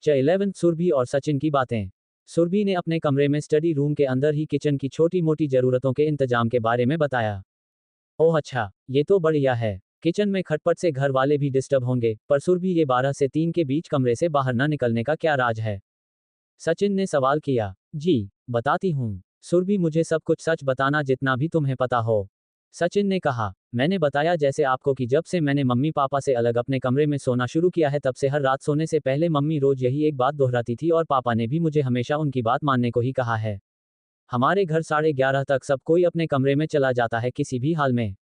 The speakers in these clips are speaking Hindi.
11 सुरभि और सचिन की बातें। सुरभि ने अपने कमरे में स्टडी रूम के अंदर ही किचन की छोटी मोटी जरूरतों के इंतजाम के बारे में बताया। ओह अच्छा, ये तो बढ़िया है। किचन में खटपट से घर वाले भी डिस्टर्ब होंगे, पर सुरभि ये 12 से 3 के बीच कमरे से बाहर न निकलने का क्या राज है? सचिन ने सवाल किया। जी, बताती हूँ। सुरभि मुझे सब कुछ सच बताना जितना भी तुम्हें पता हो। सचिन ने कहा। मैंने बताया जैसे आपको कि जब से मैंने मम्मी पापा से अलग अपने कमरे में सोना शुरू किया है तब से हर रात सोने से पहले मम्मी रोज यही एक बात दोहराती थी और पापा ने भी मुझे हमेशा उनकी बात मानने को ही कहा है। हमारे घर 11:30 तक सब कोई अपने कमरे में चला जाता है किसी भी हाल में।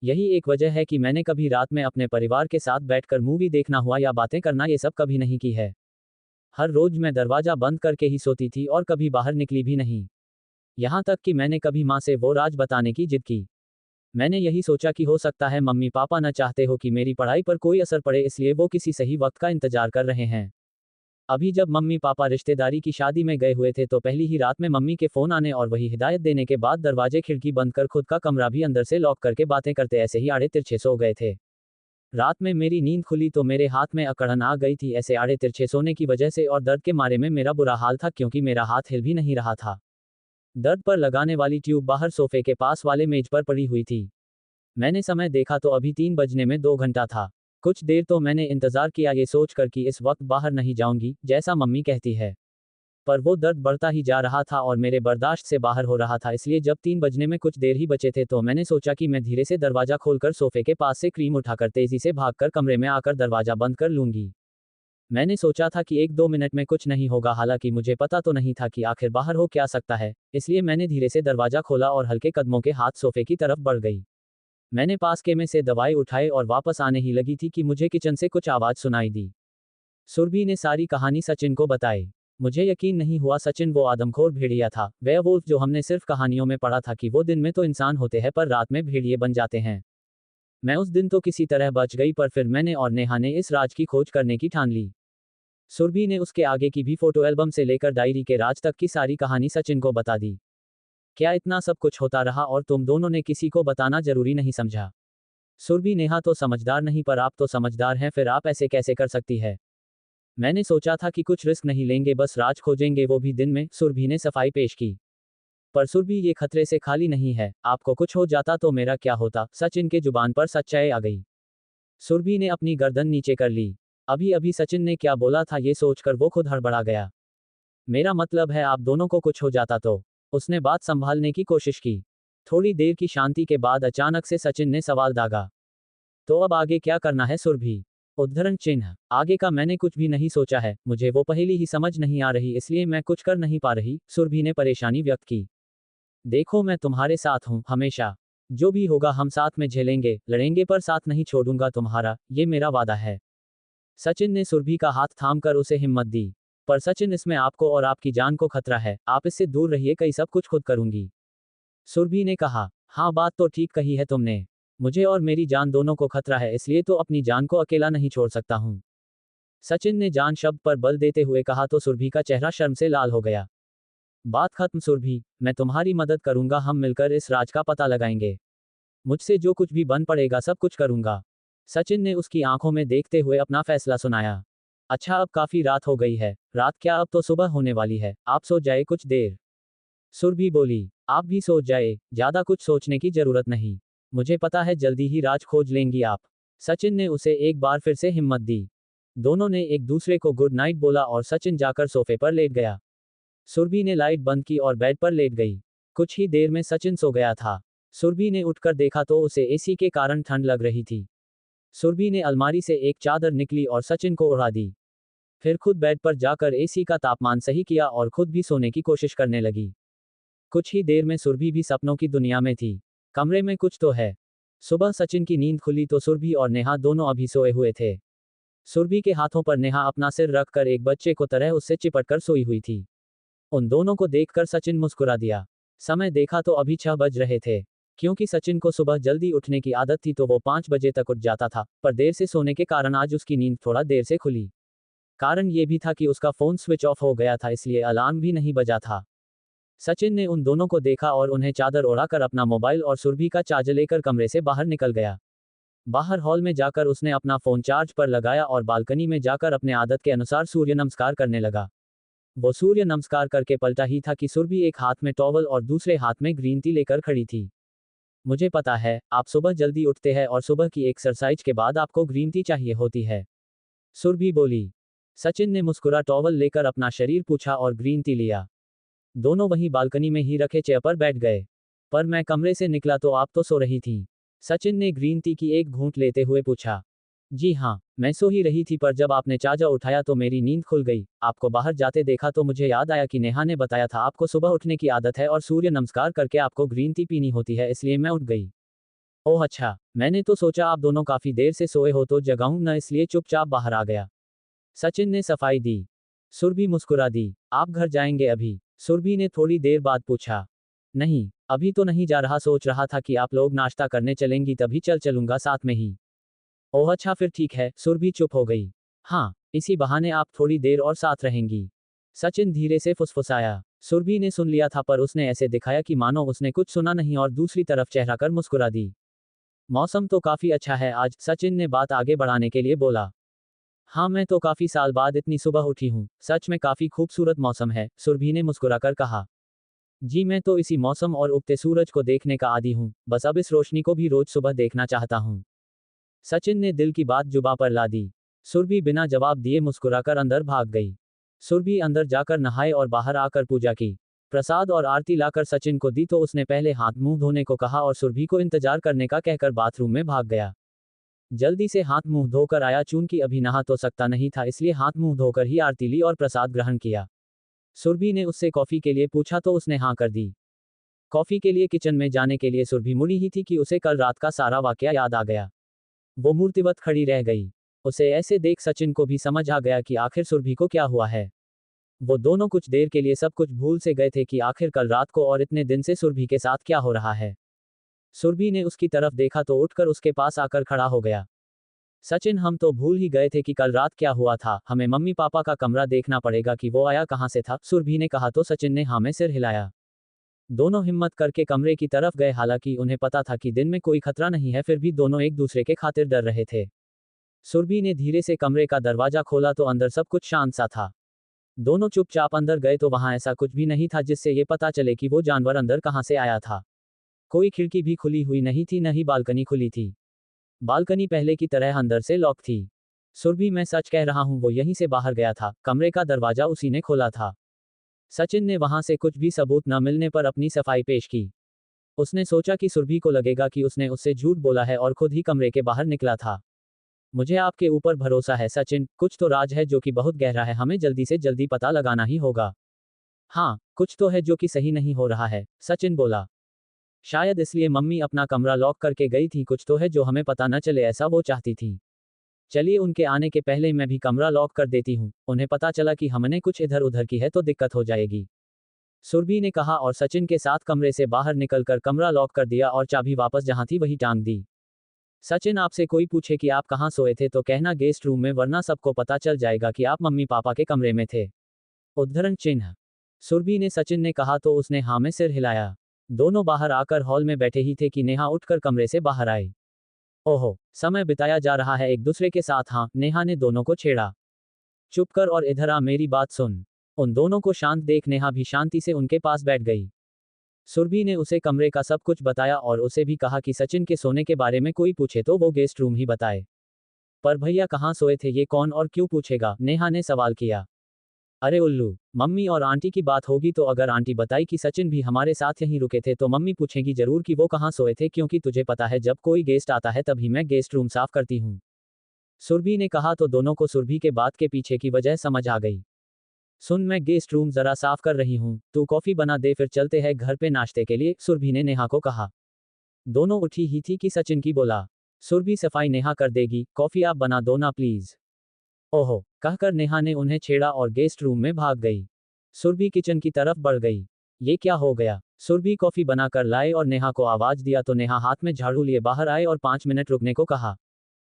यही एक वजह है कि मैंने कभी रात में अपने परिवार के साथ बैठकर मूवी देखना हुआ या बातें करना ये सब कभी नहीं की है। हर रोज मैं दरवाजा बंद करके ही सोती थी और कभी बाहर निकली भी नहीं। यहाँ तक कि मैंने कभी माँ से वो राज बताने की जिद की। मैंने यही सोचा कि हो सकता है मम्मी पापा न चाहते हो कि मेरी पढ़ाई पर कोई असर पड़े, इसलिए वो किसी सही वक्त का इंतजार कर रहे हैं। अभी जब मम्मी पापा रिश्तेदारी की शादी में गए हुए थे तो पहली ही रात में मम्मी के फोन आने और वही हिदायत देने के बाद दरवाजे खिड़की बंद कर खुद का कमरा भी अंदर से लॉक करके बातें करते ऐसे ही आड़े तिरछे सो गए थे। रात में मेरी नींद खुली तो मेरे हाथ में अकड़न आ गई थी ऐसे आड़े तिरछे सोने की वजह से, और दर्द के मारे में मेरा बुरा हाल था क्योंकि मेरा हाथ हिल भी नहीं रहा था। दर्द पर लगाने वाली ट्यूब बाहर सोफे के पास वाले मेज पर पड़ी हुई थी। मैंने समय देखा तो अभी 3 बजने में 2 घंटा था। कुछ देर तो मैंने इंतजार किया ये सोचकर कि इस वक्त बाहर नहीं जाऊंगी जैसा मम्मी कहती है, पर वो दर्द बढ़ता ही जा रहा था और मेरे बर्दाश्त से बाहर हो रहा था। इसलिए जब 3 बजने में कुछ देर ही बचे थे तो मैंने सोचा कि मैं धीरे से दरवाजा खोलकर सोफे के पास से क्रीम उठाकर तेजी से भागकर कमरे में आकर दरवाजा बंद कर लूंगी। मैंने सोचा था कि 1-2 मिनट में कुछ नहीं होगा, हालांकि मुझे पता तो नहीं था कि आखिर बाहर हो क्या सकता है। इसलिए मैंने धीरे से दरवाजा खोला और हल्के कदमों के हाथ सोफे की तरफ बढ़ गई। मैंने पास के में से दवाई उठाई और वापस आने ही लगी थी कि मुझे किचन से कुछ आवाज सुनाई दी। सुरभि ने सारी कहानी सचिन को बताई। मुझे यकीन नहीं हुआ सचिन वो आदमखोर भेड़िया था, वेयरवुल्फ जो हमने सिर्फ कहानियों में पढ़ा था कि वो दिन में तो इंसान होते हैं पर रात में भेड़िए बन जाते हैं। मैं उस दिन तो किसी तरह बच गई, पर फिर मैंने और नेहा ने इस राज की खोज करने की ठान ली। सुरभि ने उसके आगे की भी फोटो एल्बम से लेकर डायरी के राज तक की सारी कहानी सचिन को बता दी। क्या इतना सब कुछ होता रहा और तुम दोनों ने किसी को बताना जरूरी नहीं समझा? सुरभि नेहा तो समझदार नहीं, पर आप तो समझदार हैं, फिर आप ऐसे कैसे कर सकती है? मैंने सोचा था कि कुछ रिस्क नहीं लेंगे, बस राज खोजेंगे वो भी दिन में, सुरभि ने सफाई पेश की। पर सुरभि ये खतरे से खाली नहीं है, आपको कुछ हो जाता तो मेरा क्या होता? सचिन के जुबान पर सच्चाई आ गई। सुरभि ने अपनी गर्दन नीचे कर ली। अभी अभी सचिन ने क्या बोला था ये सोचकर वो खुद हड़बड़ा गया। मेरा मतलब है आप दोनों को कुछ हो जाता तो? उसने बात संभालने की कोशिश की। थोड़ी देर की शांति के बाद अचानक से सचिन ने सवाल दागा। तो अब आगे क्या करना है सुरभि? उद्धरण चिन्ह। आगे का मैंने कुछ भी नहीं सोचा है, मुझे वो पहेली ही समझ नहीं आ रही, इसलिए मैं कुछ कर नहीं पा रही, सुरभि ने परेशानी व्यक्त की। देखो मैं तुम्हारे साथ हूँ हमेशा। जो भी होगा हम साथ में झेलेंगे, लड़ेंगे, पर साथ नहीं छोड़ूंगा तुम्हारा, ये मेरा वादा है। सचिन ने सुरभि का हाथ थामकर उसे हिम्मत दी। पर सचिन, इसमें आपको और आपकी जान को खतरा है, आप इससे दूर रहिए, कई सब कुछ खुद करूंगी। सुरभि ने कहा। हाँ, बात तो ठीक कही है तुमने। मुझे और मेरी जान दोनों को खतरा है, इसलिए तो अपनी जान को अकेला नहीं छोड़ सकता हूँ। सचिन ने जान शब्द पर बल देते हुए कहा तो सुरभि का चेहरा शर्म से लाल हो गया। बात खत्म सुरभि, मैं तुम्हारी मदद करूंगा, हम मिलकर इस राज का पता लगाएंगे। मुझसे जो कुछ भी बन पड़ेगा सब कुछ करूंगा। सचिन ने उसकी आंखों में देखते हुए अपना फैसला सुनाया। अच्छा, अब काफी रात हो गई है। रात क्या, अब तो सुबह होने वाली है, आप सो जाए कुछ देर। सुरभि बोली। आप भी सो जाए, ज्यादा कुछ सोचने की जरूरत नहीं। मुझे पता है जल्दी ही राज खोज लेंगी आप। सचिन ने उसे एक बार फिर से हिम्मत दी। दोनों ने एक दूसरे को गुड नाइट बोला और सचिन जाकर सोफे पर लेट गया। सुरभि ने लाइट बंद की और बेड पर लेट गई। कुछ ही देर में सचिन सो गया था। सुरभि ने उठकर देखा तो उसे एसी के कारण ठंड लग रही थी। सुरभि ने अलमारी से एक चादर निकली और सचिन को उड़ा दी। फिर खुद बेड पर जाकर एसी का तापमान सही किया और खुद भी सोने की कोशिश करने लगी। कुछ ही देर में सुरभि भी सपनों की दुनिया में थी। कमरे में कुछ तो है। सुबह सचिन की नींद खुली तो सुरभि और नेहा दोनों अभी सोए हुए थे। सुरभि के हाथों पर नेहा अपना सिर रखकर एक बच्चे को तरह उससे चिपटकर सोई हुई थी। उन दोनों को देखकर सचिन मुस्कुरा दिया। समय देखा तो अभी 6 बज रहे थे। क्योंकि सचिन को सुबह जल्दी उठने की आदत थी तो वो 5 बजे तक उठ जाता था, पर देर से सोने के कारण आज उसकी नींद थोड़ा देर से खुली। कारण ये भी था कि उसका फोन स्विच ऑफ हो गया था, इसलिए अलार्म भी नहीं बजा था। सचिन ने उन दोनों को देखा और उन्हें चादर ओढ़ाकर अपना मोबाइल और सुरभि का चार्जर लेकर कमरे से बाहर निकल गया। बाहर हॉल में जाकर उसने अपना फोन चार्ज पर लगाया और बालकनी में जाकर अपने आदत के अनुसार सूर्य नमस्कार करने लगा। वो सूर्य नमस्कार करके पलटा ही था कि सुरभि एक हाथ में टॉवल और दूसरे हाथ में ग्रीन टी लेकर खड़ी थी। मुझे पता है, आप सुबह जल्दी उठते हैं और सुबह की एक्सरसाइज के बाद आपको ग्रीन टी चाहिए होती है, सुरभि बोली। सचिन ने मुस्कुरा टॉवल लेकर अपना शरीर पूछा और ग्रीन टी लिया। दोनों वहीं बालकनी में ही रखे चेयर पर बैठ गए। पर मैं कमरे से निकला तो आप तो सो रही थी, सचिन ने ग्रीन टी की एक घूंट लेते हुए पूछा। जी हाँ, मैं सो ही रही थी पर जब आपने चार्जर उठाया तो मेरी नींद खुल गई। आपको बाहर जाते देखा तो मुझे याद आया कि नेहा ने बताया था आपको सुबह उठने की आदत है और सूर्य नमस्कार करके आपको ग्रीन टी पीनी होती है, इसलिए मैं उठ गई। ओह अच्छा, मैंने तो सोचा आप दोनों काफी देर से सोए हो तो जगाऊं न, इसलिए चुपचाप बाहर आ गया, सचिन ने सफाई दी। सुरभि मुस्कुरा दी। आप घर जाएंगे अभी, सुरभि ने थोड़ी देर बाद पूछा। नहीं, अभी तो नहीं जा रहा, सोच रहा था कि आप लोग नाश्ता करने चलेंगी तभी चलूंगा साथ में ही। ओह अच्छा फिर ठीक है, सुरभि चुप हो गई। हाँ, इसी बहाने आप थोड़ी देर और साथ रहेंगी, सचिन धीरे से फुसफुसाया। सुरभि ने सुन लिया था पर उसने ऐसे दिखाया कि मानो उसने कुछ सुना नहीं और दूसरी तरफ चेहरा कर मुस्कुरा दी। मौसम तो काफी अच्छा है आज, सचिन ने बात आगे बढ़ाने के लिए बोला। हाँ, मैं तो काफी साल बाद इतनी सुबह उठी हूँ, सच में काफी खूबसूरत मौसम है, सुरभि ने मुस्कुराकर कहा। जी मैं तो इसी मौसम और उगते सूरज को देखने का आदी हूँ, बस अब इस रोशनी को भी रोज सुबह देखना चाहता हूँ, सचिन ने दिल की बात जुबां पर ला दी। सुरभि बिना जवाब दिए मुस्कुराकर अंदर भाग गई। सुरभि अंदर जाकर नहाए और बाहर आकर पूजा की। प्रसाद और आरती लाकर सचिन को दी तो उसने पहले हाथ मुंह धोने को कहा और सुरभि को इंतजार करने का कहकर बाथरूम में भाग गया। जल्दी से हाथ मुंह धोकर आया, चूंकि अभी नहा तो सकता नहीं था इसलिए हाथ मुंह धोकर ही आरती ली और प्रसाद ग्रहण किया। सुरभि ने उससे कॉफी के लिए पूछा तो उसने हाँ कर दी। कॉफी के लिए किचन में जाने के लिए सुरभि मुड़ी ही थी कि उसे कल रात का सारा वाकया याद आ गया। वो मूर्तिवत खड़ी रह गई। उसे ऐसे देख सचिन को भी समझ आ गया कि आखिर सुरभि को क्या हुआ है। वो दोनों कुछ देर के लिए सब कुछ भूल से गए थे कि आखिर कल रात को और इतने दिन से सुरभि के साथ क्या हो रहा है। सुरभि ने उसकी तरफ देखा तो उठकर उसके पास आकर खड़ा हो गया। सचिन, हम तो भूल ही गए थे कि कल रात क्या हुआ था, हमें मम्मी पापा का कमरा देखना पड़ेगा कि वो आया कहाँ से था, सुरभि ने कहा तो सचिन ने हाँ में सिर हिलाया। दोनों हिम्मत करके कमरे की तरफ गए, हालांकि उन्हें पता था कि दिन में कोई खतरा नहीं है, फिर भी दोनों एक दूसरे के खातिर डर रहे थे। सुरभि ने धीरे से कमरे का दरवाजा खोला तो अंदर सब कुछ शांत सा था। दोनों चुपचाप अंदर गए तो वहां ऐसा कुछ भी नहीं था जिससे ये पता चले कि वो जानवर अंदर कहां से आया था। कोई खिड़की भी खुली हुई नहीं थी, न ही बालकनी खुली थी। बालकनी पहले की तरह अंदर से लॉक थी। सुरभि, मैं सच कह रहा हूं, वो यहीं से बाहर गया था, कमरे का दरवाजा उसी ने खोला था। सचिन ने वहां से कुछ भी सबूत न मिलने पर अपनी सफाई पेश की। उसने सोचा कि सुरभि को लगेगा कि उसने उससे झूठ बोला है और खुद ही कमरे के बाहर निकला था। मुझे आपके ऊपर भरोसा है सचिन, कुछ तो राज है जो कि बहुत गहरा है, हमें जल्दी से जल्दी पता लगाना ही होगा। हाँ, कुछ तो है जो कि सही नहीं हो रहा है, सचिन बोला। शायद इसलिए मम्मी अपना कमरा लॉक करके गई थी, कुछ तो है जो हमें पता न चले, ऐसा वो चाहती थी। चलिए उनके आने के पहले मैं भी कमरा लॉक कर देती हूँ, उन्हें पता चला कि हमने कुछ इधर उधर की है तो दिक्कत हो जाएगी, सुरभि ने कहा और सचिन के साथ कमरे से बाहर निकलकर कमरा लॉक कर दिया और चाबी वापस जहां थी वही टांग दी। सचिन, आपसे कोई पूछे कि आप कहां सोए थे तो कहना गेस्ट रूम में, वरना सबको पता चल जाएगा कि आप मम्मी पापा के कमरे में थे, उद्धरण चिन्ह। सुरभि ने सचिन ने कहा तो उसने हाँ में सिर हिलाया। दोनों बाहर आकर हॉल में बैठे ही थे कि नेहा उठकर कमरे से बाहर आई। ओहो, समय बिताया जा रहा है एक दूसरे के साथ, हाँ, नेहा ने दोनों को छेड़ा। चुप कर और इधर आ, मेरी बात सुन। उन दोनों को शांत देख नेहा भी शांति से उनके पास बैठ गई। सुरभि ने उसे कमरे का सब कुछ बताया और उसे भी कहा कि सचिन के सोने के बारे में कोई पूछे तो वो गेस्ट रूम ही बताए। पर भैया कहाँ सोए थे ये कौन और क्यों पूछेगा, नेहा ने सवाल किया। अरे उल्लू, मम्मी और आंटी की बात होगी तो अगर आंटी बताई कि सचिन भी हमारे साथ यहीं रुके थे तो मम्मी पूछेगी जरूर कि वो कहाँ सोए थे, क्योंकि तुझे पता है जब कोई गेस्ट आता है तभी मैं गेस्ट रूम साफ करती हूँ, सुरभि ने कहा तो दोनों को सुरभि के बात के पीछे की वजह समझ आ गई। सुन, मैं गेस्ट रूम जरा साफ कर रही हूँ, तू कॉफी बना दे फिर चलते हैं घर पे नाश्ते के लिए, सुरभि ने नेहा को कहा। दोनों उठी ही थी कि सचिन की बोला। सुरभि, सफाई नेहा कर देगी, कॉफी आप बना दो ना प्लीज। ओहो, कहकर नेहा ने उन्हें छेड़ा और गेस्ट रूम में भाग गई। सुरभि किचन की तरफ बढ़ गई। ये क्या हो गया? सुरभि कॉफी बनाकर लाए और नेहा को आवाज दिया तो नेहा हाथ में झाड़ू लिए बाहर आए और 5 मिनट रुकने को कहा।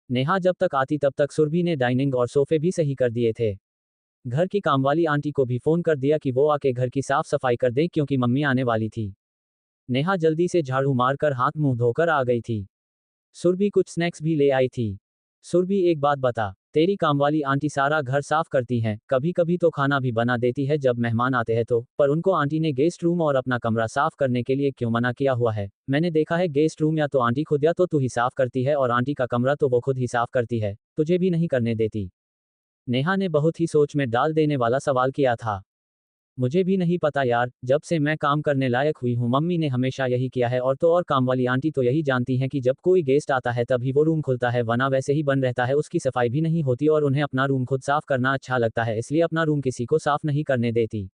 नेहा जब तक आती तब तक सुरभि ने डाइनिंग और सोफे भी सही कर दिए थे। घर की कामवाली आंटी को भी फोन कर दिया कि वो आके घर की साफ सफाई कर दे क्योंकि मम्मी आने वाली थी। नेहा जल्दी से झाड़ू मारकर हाथ मुंह धोकर आ गई थी। सुरभि कुछ स्नैक्स भी ले आई थी। सुरभि एक बात बता, तेरी कामवाली आंटी सारा घर साफ करती हैं, कभी कभी तो खाना भी बना देती है जब मेहमान आते हैं तो, पर उनको आंटी ने गेस्ट रूम और अपना कमरा साफ करने के लिए क्यों मना किया हुआ है? मैंने देखा है गेस्ट रूम या तो आंटी खुद या तो तू ही साफ करती है और आंटी का कमरा तो वो खुद ही साफ करती है, तुझे भी नहीं करने देती। नेहा ने बहुत ही सोच में डाल देने वाला सवाल किया था। मुझे भी नहीं पता यार, जब से मैं काम करने लायक हुई हूँ मम्मी ने हमेशा यही किया है, और तो और काम वाली आंटी तो यही जानती हैं कि जब कोई गेस्ट आता है तभी वो रूम खुलता है, वरना वैसे ही बंद रहता है, उसकी सफाई भी नहीं होती और उन्हें अपना रूम खुद साफ करना अच्छा लगता है, इसलिए अपना रूम किसी को साफ नहीं करने देती।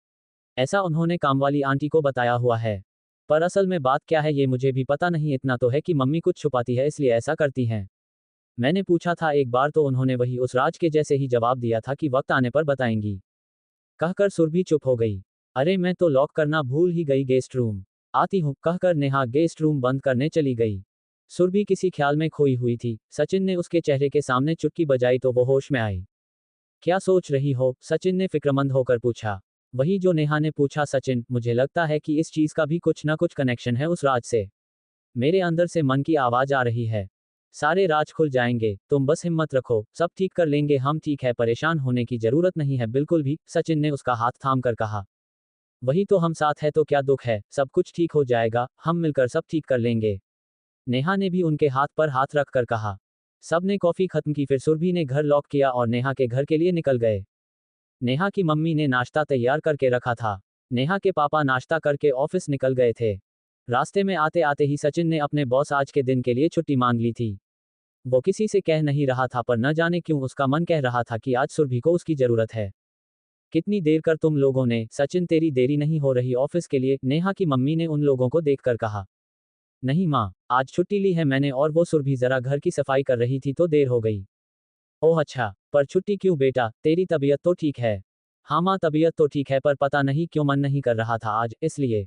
ऐसा उन्होंने काम वाली आंटी को बताया हुआ है। पर असल में बात क्या है ये मुझे भी पता नहीं, इतना तो है कि मम्मी कुछ छुपाती है इसलिए ऐसा करती हैं। मैंने पूछा था एक बार तो उन्होंने वही उस राज के जैसे ही जवाब दिया था कि वक्त आने पर बताएंगी। कहकर सुरभि चुप हो गई। अरे मैं तो लॉक करना भूल ही गई गेस्ट रूम। आती हूँ, कहकर नेहा गेस्ट रूम बंद करने चली गई। सुरभि किसी ख्याल में खोई हुई थी। सचिन ने उसके चेहरे के सामने चुटकी बजाई तो वो होश में आई। क्या सोच रही हो? सचिन ने फिक्रमंद होकर पूछा। वही जो नेहा ने पूछा सचिन, मुझे लगता है कि इस चीज का भी कुछ ना कुछ कनेक्शन है उस राज से। मेरे अंदर से मन की आवाज आ रही है। सारे राज खुल जाएंगे, तुम बस हिम्मत रखो, सब ठीक कर लेंगे हम। ठीक है, परेशान होने की जरूरत नहीं है बिल्कुल भी, सचिन ने उसका हाथ थाम कर कहा। वही तो, हम साथ है तो क्या दुख है, सब कुछ ठीक हो जाएगा, हम मिलकर सब ठीक कर लेंगे। नेहा ने भी उनके हाथ पर हाथ रख कर कहा। सबने कॉफी खत्म की, फिर सुरभि ने घर लॉक किया और नेहा के घर के लिए निकल गए। नेहा की मम्मी ने नाश्ता तैयार करके रखा था। नेहा के पापा नाश्ता करके ऑफिस निकल गए थे। रास्ते में आते आते ही सचिन ने अपने बॉस आज के दिन के लिए छुट्टी मांग ली थी। वो किसी से कह नहीं रहा था, पर न जाने क्यों उसका मन कह रहा था कि आज सुरभि को उसकी जरूरत है। कितनी देर कर तुम लोगों ने? सचिन, तेरी देरी नहीं हो रही ऑफिस के लिए? नेहा की मम्मी ने उन लोगों को देखकर कहा। नहीं माँ, आज छुट्टी ली है मैंने, और वो सुरभि जरा घर की सफाई कर रही थी तो देर हो गई। ओह अच्छा, पर छुट्टी क्यों बेटा, तेरी तबीयत तो ठीक है? हाँ माँ, तबीयत तो ठीक है पर पता नहीं क्यों मन नहीं कर रहा था आज, इसलिए।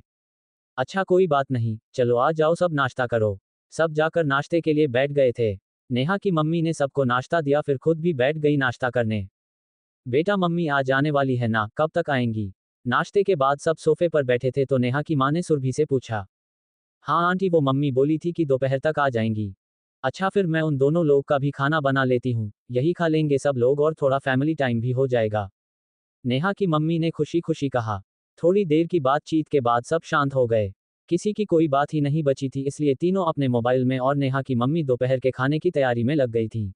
अच्छा कोई बात नहीं, चलो आ जाओ सब नाश्ता करो। सब जाकर नाश्ते के लिए बैठ गए थे। नेहा की मम्मी ने सबको नाश्ता दिया, फिर खुद भी बैठ गई नाश्ता करने। बेटा मम्मी आ जाने वाली है ना, कब तक आएंगी? नाश्ते के बाद सब सोफे पर बैठे थे तो नेहा की माँ ने सुरभि से पूछा। हाँ आंटी, वो मम्मी बोली थी कि दोपहर तक आ जाएंगी। अच्छा फिर मैं उन दोनों लोग का भी खाना बना लेती हूँ, यही खा लेंगे सब लोग और थोड़ा फैमिली टाइम भी हो जाएगा। नेहा की मम्मी ने खुशी खुशी कहा। थोड़ी देर की बातचीत के बाद सब शांत हो गए। किसी की कोई बात ही नहीं बची थी, इसलिए तीनों अपने मोबाइल में और नेहा की मम्मी दोपहर के खाने की तैयारी में लग गई थी।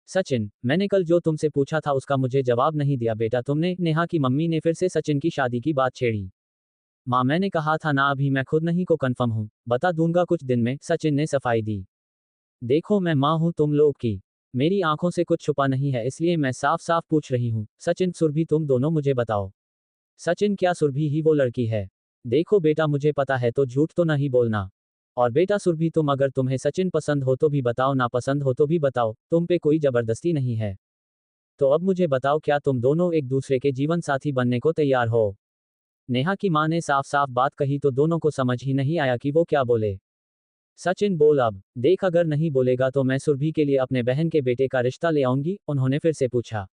सचिन, मैंने कल जो तुमसे पूछा था उसका मुझे जवाब नहीं दिया बेटा तुमने। नेहा की मम्मी ने फिर से सचिन की शादी की बात छेड़ी। माँ मैंने कहा था ना, अभी मैं खुद नहीं को कंफर्म हूँ, बता दूंगा कुछ दिन में, सचिन ने सफाई दी। देखो मैं माँ हूँ तुम लोग की, मेरी आंखों से कुछ छुपा नहीं है, इसलिए मैं साफ साफ पूछ रही हूँ। सचिन, सुरभि तुम दोनों मुझे बताओ। सचिन, क्या सुरभि ही वो लड़की है? देखो बेटा, मुझे पता है तो झूठ तो नहीं बोलना। और बेटा सुरभि, तुम अगर तुम्हें सचिन पसंद हो तो भी बताओ, ना पसंद हो तो भी बताओ, तुम पे कोई जबरदस्ती नहीं है। तो अब मुझे बताओ, क्या तुम दोनों एक दूसरे के जीवन साथी बनने को तैयार हो? नेहा की माँ ने साफ साफ बात कही तो दोनों को समझ ही नहीं आया कि वो क्या बोले। सचिन बोल, अब देख अगर नहीं बोलेगा तो मैं सुरभि के लिए अपने बहन के बेटे का रिश्ता ले आऊंगी, उन्होंने फिर से पूछा।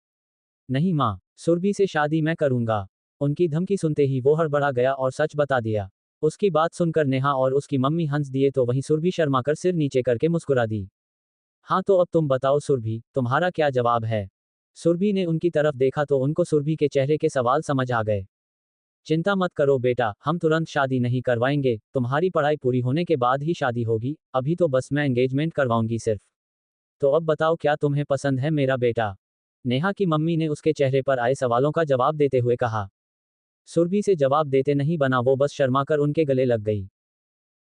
नहीं माँ, सुरभि से शादी मैं करूंगा। उनकी धमकी सुनते ही वो हड़बड़ा गया और सच बता दिया। उसकी बात सुनकर नेहा और उसकी मम्मी हंस दिए तो वहीं सुरभि शर्मा कर सिर नीचे करके मुस्कुरा दी। हाँ तो अब तुम बताओ सुरभि, तुम्हारा क्या जवाब है? सुरभि ने उनकी तरफ देखा तो उनको सुरभि के चेहरे के सवाल समझ आ गए। चिंता मत करो बेटा, हम तुरंत शादी नहीं करवाएंगे, तुम्हारी पढ़ाई पूरी होने के बाद ही शादी होगी, अभी तो बस मैं एंगेजमेंट करवाऊंगी सिर्फ। तो अब बताओ, क्या तुम्हें पसंद है मेरा बेटा? नेहा की मम्मी ने उसके चेहरे पर आए सवालों का जवाब देते हुए कहा। सुरभि से जवाब देते नहीं बना, वो बस शर्मा कर उनके गले लग गई।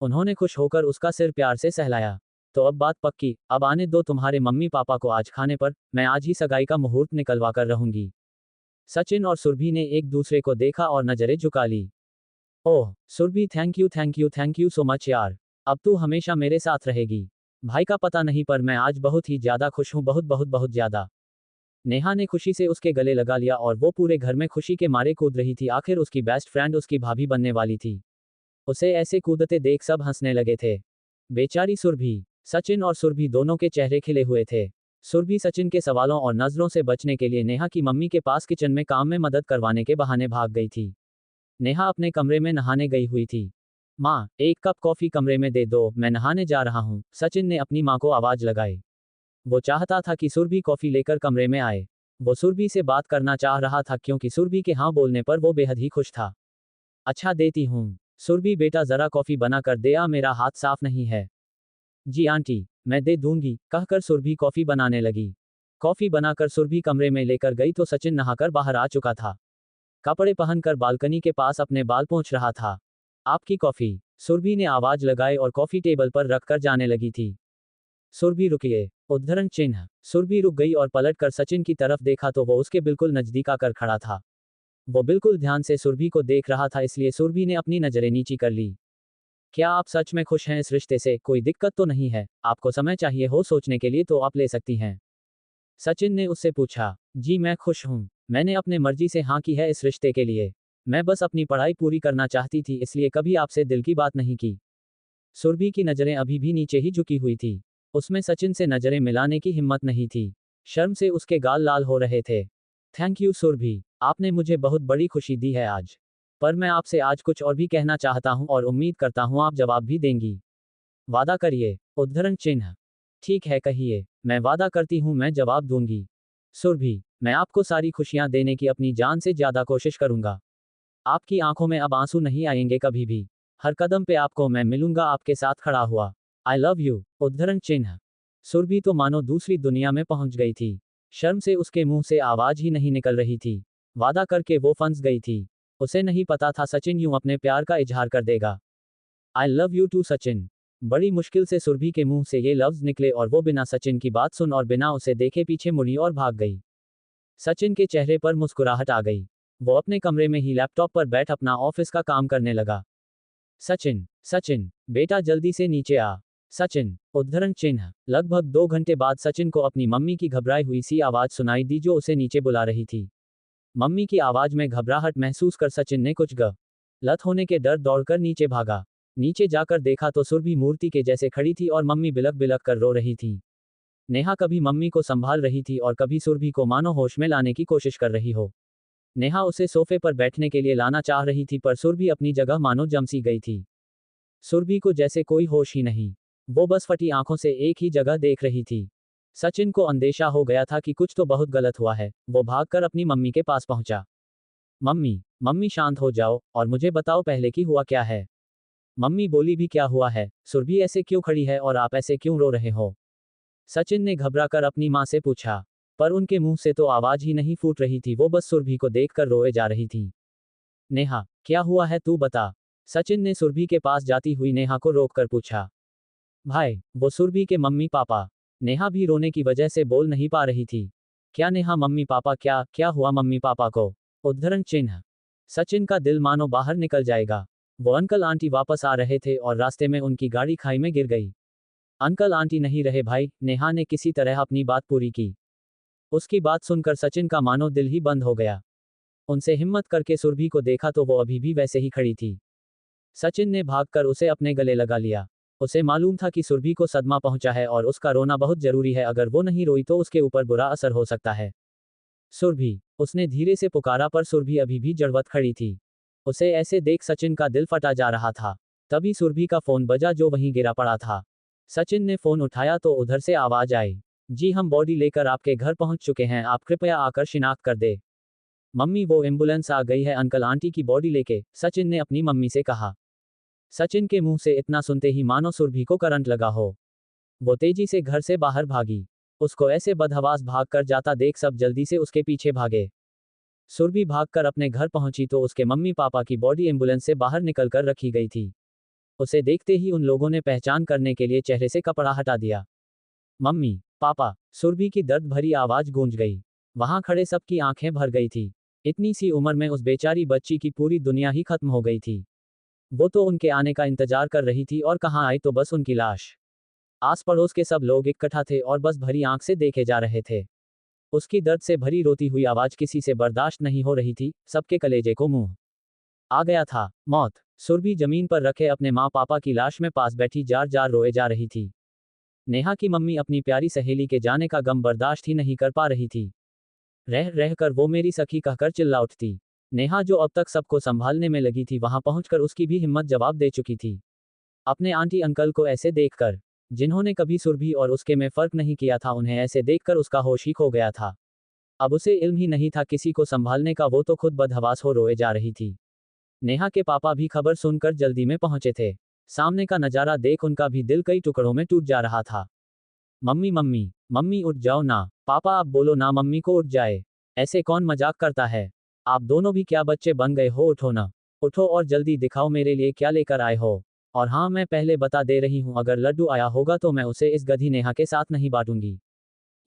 उन्होंने खुश होकर उसका सिर प्यार से सहलाया। तो अब बात पक्की, अब आने दो तुम्हारे मम्मी पापा को आज खाने पर, मैं आज ही सगाई का मुहूर्त निकलवा कर रहूंगी। सचिन और सुरभि ने एक दूसरे को देखा और नजरें झुका ली। ओह Surabhi, thank you so much यार। अब तू हमेशा मेरे साथ रहेगी। भाई का पता नहीं पर मैं आज बहुत ही ज्यादा खुश हूँ, बहुत बहुत बहुत ज्यादा। नेहा ने खुशी से उसके गले लगा लिया और वो पूरे घर में खुशी के मारे कूद रही थी, आखिर उसकी बेस्ट फ्रेंड उसकी भाभी बनने वाली थी। उसे ऐसे कूदते देख सब हंसने लगे थे। बेचारी सुरभि। सचिन और सुरभि दोनों के चेहरे खिले हुए थे। सुरभि सचिन के सवालों और नजरों से बचने के लिए नेहा की मम्मी के पास किचन में काम में मदद करवाने के बहाने भाग गई थी। नेहा अपने कमरे में नहाने गई हुई थी। माँ, एक कप कॉफी कमरे में दे दो, मैं नहाने जा रहा हूँ, सचिन ने अपनी माँ को आवाज लगाई। वो चाहता था कि सुरभि कॉफी लेकर कमरे में आए। वो सुरभि से बात करना चाह रहा था क्योंकि सुरभि के हाँ बोलने पर वो बेहद ही खुश था। अच्छा देती हूँ। सुरभि बेटा जरा कॉफी बना कर दे, मेरा हाथ साफ नहीं है। जी आंटी, मैं दे दूंगी, कहकर सुरभि कॉफी बनाने लगी। कॉफी बनाकर सुरभि कमरे में लेकर गई तो सचिन नहाकर बाहर आ चुका था। कपड़े पहनकर बालकनी के पास अपने बाल पोंछ रहा था। आपकी कॉफी, सुरभि ने आवाज लगाई और कॉफी टेबल पर रखकर जाने लगी थी। सुरभि रुकिए, उद्धरण चिन्ह। सुरभि रुक गई और पलट कर सचिन की तरफ देखा तो वो उसके बिल्कुल नजदीक आकर खड़ा था। वो बिल्कुल ध्यान से सुरभि को देख रहा था, इसलिए सुरभि ने अपनी नजरें नीची कर ली। क्या आप सच में खुश हैं इस रिश्ते से? कोई दिक्कत तो नहीं है? आपको समय चाहिए हो सोचने के लिए तो आप ले सकती हैं। सचिन ने उससे पूछा। जी मैं खुश हूँ। मैंने अपने मर्जी से हाँ की है इस रिश्ते के लिए। मैं बस अपनी पढ़ाई पूरी करना चाहती थी, इसलिए कभी आपसे दिल की बात नहीं की। सुरभि की नजरें अभी भी नीचे ही झुकी हुई थी। उसमें सचिन से नजरें मिलाने की हिम्मत नहीं थी। शर्म से उसके गाल लाल हो रहे थे। थैंक यू सुरभि, आपने मुझे बहुत बड़ी खुशी दी है आज। पर मैं आपसे आज कुछ और भी कहना चाहता हूँ और उम्मीद करता हूँ आप जवाब भी देंगी। वादा करिए, उद्धरण चिन्ह। ठीक है कहिए, मैं वादा करती हूँ मैं जवाब दूंगी। सुरभि, मैं आपको सारी खुशियां देने की अपनी जान से ज्यादा कोशिश करूंगा। आपकी आंखों में अब आंसू नहीं आएंगे कभी भी। हर कदम पे आपको मैं मिलूंगा आपके साथ खड़ा हुआ। आई लव यू, उद्धरण चिन्ह। सुरभि तो मानो दूसरी दुनिया में पहुंच गई थी। शर्म से उसके मुंह से आवाज ही नहीं निकल रही थी। वादा करके वो फंस गई थी। उसे नहीं पता था सचिन यूं अपने प्यार का इजहार कर देगा। I love you too Sachin. बड़ी मुश्किल से सुरभि के मुंह से ये लफ्ज निकले और वो बिना सचिन की बात सुन और बिना उसे देखे पीछे मुड़ी और भाग गई। सचिन के चेहरे पर मुस्कुराहट आ गई। वो अपने कमरे में ही लैपटॉप पर बैठ अपना ऑफिस का काम करने लगा। सचिन, सचिन, बेटा जल्दी से नीचे आ। सचिन, उद्धरण चिन्ह। लगभग 2 घंटे बाद सचिन को अपनी मम्मी की घबराई हुई सी आवाज सुनाई दी जो उसे नीचे बुला रही थी। मम्मी की आवाज में घबराहट महसूस कर सचिन ने कुछ गलत होने के डर दौड़कर नीचे भागा। नीचे जाकर देखा तो सुरभि मूर्ति के जैसे खड़ी थी और मम्मी बिलक बिलक कर रो रही थी। नेहा कभी मम्मी को संभाल रही थी और कभी सुरभि को मानो होश में लाने की कोशिश कर रही हो। नेहा उसे सोफे पर बैठने के लिए लाना चाह रही थी पर सुरभि अपनी जगह मानो जम सी गई थी। सुरभि को जैसे कोई होश ही नहीं। वो बस फटी आंखों से एक ही जगह देख रही थी। सचिन को अंदेशा हो गया था कि कुछ तो बहुत गलत हुआ है। वो भागकर अपनी मम्मी के पास पहुंचा। मम्मी, मम्मी शांत हो जाओ और मुझे बताओ पहले कि हुआ क्या है। मम्मी बोली भी क्या हुआ है? सुरभि ऐसे क्यों खड़ी है और आप ऐसे क्यों रो रहे हो? सचिन ने घबराकर अपनी मां से पूछा। पर उनके मुंह से तो आवाज ही नहीं फूट रही थी, वो बस सुरभि को देखकर रोए जा रही थी। नेहा, क्या हुआ है तू बता। सचिन ने सुरभि के पास जाती हुई नेहा को रोककर पूछा। भाई, वो सुरभि के मम्मी पापा। नेहा भी रोने की वजह से बोल नहीं पा रही थी। क्या नेहा मम्मी पापा, क्या क्या हुआ मम्मी पापा को? उद्धरण चिन्ह। सचिन का दिल मानो बाहर निकल जाएगा। वो अंकल आंटी वापस आ रहे थे और रास्ते में उनकी गाड़ी खाई में गिर गई। अंकल आंटी नहीं रहे भाई, नेहा ने किसी तरह अपनी बात पूरी की। उसकी बात सुनकर सचिन का मानो दिल ही बंद हो गया। उनसे हिम्मत करके सुरभि को देखा तो वो अभी भी वैसे ही खड़ी थी। सचिन ने भागकर उसे अपने गले लगा लिया। उसे मालूम था कि सुरभि को सदमा पहुंचा है और उसका रोना बहुत जरूरी है, अगर वो नहीं रोई तो उसके ऊपर बुरा असर हो सकता है। सुरभि, उसने धीरे से पुकारा पर सुरभि अभी भी जड़वत खड़ी थी। उसे ऐसे देख सचिन का दिल फटा जा रहा था। तभी सुरभि का फोन बजा जो वहीं गिरा पड़ा था। सचिन ने फोन उठाया तो उधर से आवाज आई। जी हम बॉडी लेकर आपके घर पहुंच चुके हैं, आप कृपया आकर शिनाख्त कर दे। मम्मी वो एम्बुलेंस आ गई है अंकल आंटी की बॉडी लेके, सचिन ने अपनी मम्मी से कहा। सचिन के मुंह से इतना सुनते ही मानो सुरभि को करंट लगा हो। वो तेजी से घर से बाहर भागी। उसको ऐसे बदहवास भाग कर जाता देख सब जल्दी से उसके पीछे भागे। सुरभि भागकर अपने घर पहुंची तो उसके मम्मी पापा की बॉडी एम्बुलेंस से बाहर निकलकर रखी गई थी। उसे देखते ही उन लोगों ने पहचान करने के लिए चेहरे से कपड़ा हटा दिया। मम्मी, पापा, सुरभि की दर्द भरी आवाज गूंज गई। वहां खड़े सबकी आंखें भर गई थी। इतनी सी उम्र में उस बेचारी बच्ची की पूरी दुनिया ही खत्म हो गई थी। वो तो उनके आने का इंतजार कर रही थी और कहाँ आई तो बस उनकी लाश। आस पड़ोस के सब लोग इकट्ठा थे और बस भरी आंख से देखे जा रहे थे। उसकी दर्द से भरी रोती हुई आवाज किसी से बर्दाश्त नहीं हो रही थी, सबके कलेजे को मुंह आ गया था। मौत। सुरभि जमीन पर रखे अपने माँ पापा की लाश में पास बैठी जार जार रोए जा रही थी। नेहा की मम्मी अपनी प्यारी सहेली के जाने का गम बर्दाश्त ही नहीं कर पा रही थी। रह रहकर वो मेरी सखी कहकर चिल्ला उठती। नेहा जो अब तक सबको संभालने में लगी थी वहां पहुंचकर उसकी भी हिम्मत जवाब दे चुकी थी। अपने आंटी अंकल को ऐसे देखकर, जिन्होंने कभी सुरभि और उसके में फर्क नहीं किया था, उन्हें ऐसे देखकर उसका होश ही खो गया था। अब उसे इल्म ही नहीं था किसी को संभालने का, वो तो खुद बदहवास हो रोए जा रही थी। नेहा के पापा भी खबर सुनकर जल्दी में पहुंचे थे। सामने का नजारा देख उनका भी दिल कई टुकड़ों में टूट जा रहा था। मम्मी मम्मी मम्मी उठ जाओ ना। पापा आप बोलो ना मम्मी को उठ जाए। ऐसे कौन मजाक करता है। आप दोनों भी क्या बच्चे बन गए हो, उठो ना। उठो और जल्दी दिखाओ मेरे लिए क्या लेकर आए हो। और हाँ, मैं पहले बता दे रही हूँ, अगर लड्डू आया होगा तो मैं उसे इस गधी नेहा के साथ नहीं बांटूंगी।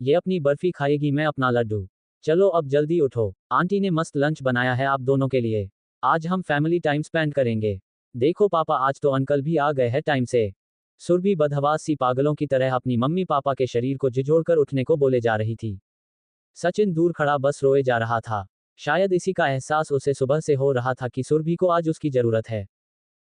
ये अपनी बर्फी खाएगी, मैं अपना लड्डू। चलो अब जल्दी उठो, आंटी ने मस्त लंच बनाया है आप दोनों के लिए। आज हम फैमिली टाइम स्पेंड करेंगे। देखो पापा, आज तो अंकल भी आ गए हैं टाइम से। सुरभि बदहवास सी पागलों की तरह अपनी मम्मी पापा के शरीर को झिझोड़कर उठने को बोले जा रही थी। सचिन दूर खड़ा बस रोए जा रहा था। शायद इसी का एहसास उसे सुबह से हो रहा था कि सुरभि को आज उसकी जरूरत है।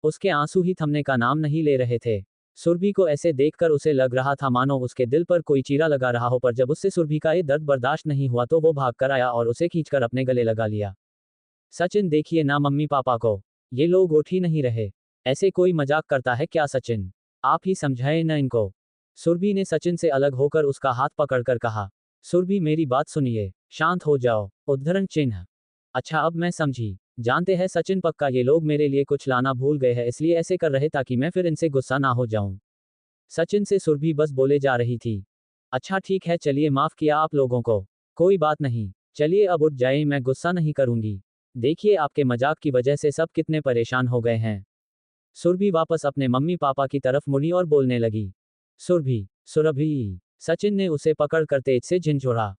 उसके आंसू ही थमने का नाम नहीं ले रहे थे। सुरभि को ऐसे देखकर उसे लग रहा था मानो उसके दिल पर कोई चीरा लगा रहा हो, पर जब उससे सुरभि का ये दर्द बर्दाश्त नहीं हुआ तो वो भाग कर आया और उसे खींचकर अपने गले लगा लिया। सचिन देखिए ना मम्मी पापा को, ये लोग उठ ही नहीं रहे। ऐसे कोई मजाक करता है क्या सचिन? आप ही समझाए न इनको। सुरभि ने सचिन से अलग होकर उसका हाथ पकड़कर कहा। सुरभि मेरी बात सुनिए, शांत हो जाओ। उद्धरण चिन्ह। अच्छा अब मैं समझी। जानते हैं सचिन, पक्का ये लोग मेरे लिए कुछ लाना भूल गए हैं, इसलिए ऐसे कर रहे ताकि मैं फिर इनसे गुस्सा ना हो जाऊं। सचिन से सुरभि बस बोले जा रही थी। अच्छा ठीक है, चलिए माफ किया आप लोगों को। कोई बात नहीं, चलिए अब उठ जाए, मैं गुस्सा नहीं करूंगी। देखिए आपके मजाक की वजह से सब कितने परेशान हो गए हैं। सुरभि वापस अपने मम्मी पापा की तरफ मुड़ी और बोलने लगी। सुरभि, सुरभि। सचिन ने उसे पकड़कर तेज से झिंझोड़ा।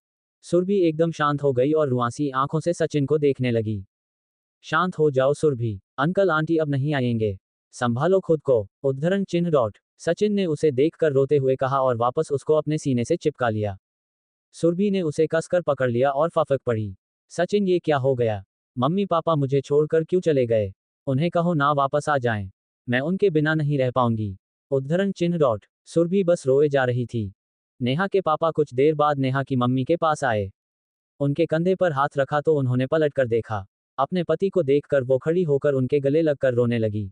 सुरभि एकदम शांत हो गई और रुआंसी आंखों से सचिन को देखने लगी। शांत हो जाओ सुरभि, अंकल आंटी अब नहीं आएंगे। संभालो खुद को। उद्धरण चिन्ह डॉट। सचिन ने उसे देखकर रोते हुए कहा और वापस उसको अपने सीने से चिपका लिया। सुरभि ने उसे कसकर पकड़ लिया और फाफक पड़ी। सचिन ये क्या हो गया? मम्मी पापा मुझे छोड़कर क्यों चले गए? उन्हें कहो ना वापस आ जाएं। मैं उनके बिना नहीं रह पाऊंगी। उद्धरण चिन्ह डॉट। सुरभि बस रोए जा रही थी। नेहा के पापा कुछ देर बाद नेहा की मम्मी के पास आए। उनके कंधे पर हाथ रखा तो उन्होंने पलट कर देखा। अपने पति को देखकर वो खड़ी होकर उनके गले लगकर रोने लगी।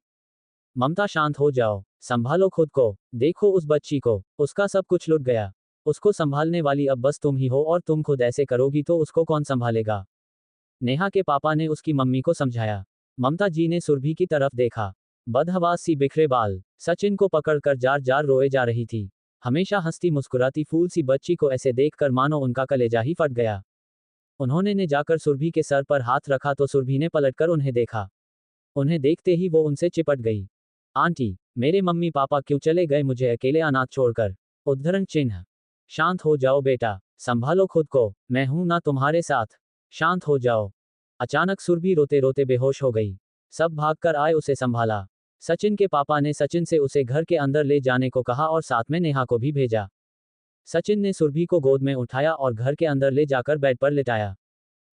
ममता शांत हो जाओ, संभालो खुद को। देखो उस बच्ची को, उसका सब कुछ लुट गया। उसको संभालने वाली अब बस तुम ही हो और तुम खुद ऐसे करोगी तो उसको कौन संभालेगा? नेहा के पापा ने उसकी मम्मी को समझाया। ममता जी ने सुरभि की तरफ देखा। बदहवास सी बिखरे बाल, सचिन को पकड़कर जार जार रोए जा रही थी। हमेशा हंसती मुस्कुराती फूल सी बच्ची को ऐसे देखकर मानो उनका कलेजा ही फट गया। उन्होंने ने जाकर सुरभि के सर पर हाथ रखा तो सुरभि ने पलटकर उन्हें देखा। उन्हें देखते ही वो उनसे चिपट गई। आंटी, मेरे मम्मी पापा क्यों चले गए मुझे अकेले अनाथ छोड़कर? उद्धरण चिन्ह। शांत हो जाओ बेटा, संभालो खुद को, मैं हूं ना तुम्हारे साथ। शांत हो जाओ। अचानक सुरभि रोते रोते बेहोश हो गई। सब भागकर आए उसे संभाला। सचिन के पापा ने सचिन से उसे घर के अंदर ले जाने को कहा और साथ में नेहा को भी भेजा। सचिन ने सुरभि को गोद में उठाया और घर के अंदर ले जाकर बेड पर लिटाया।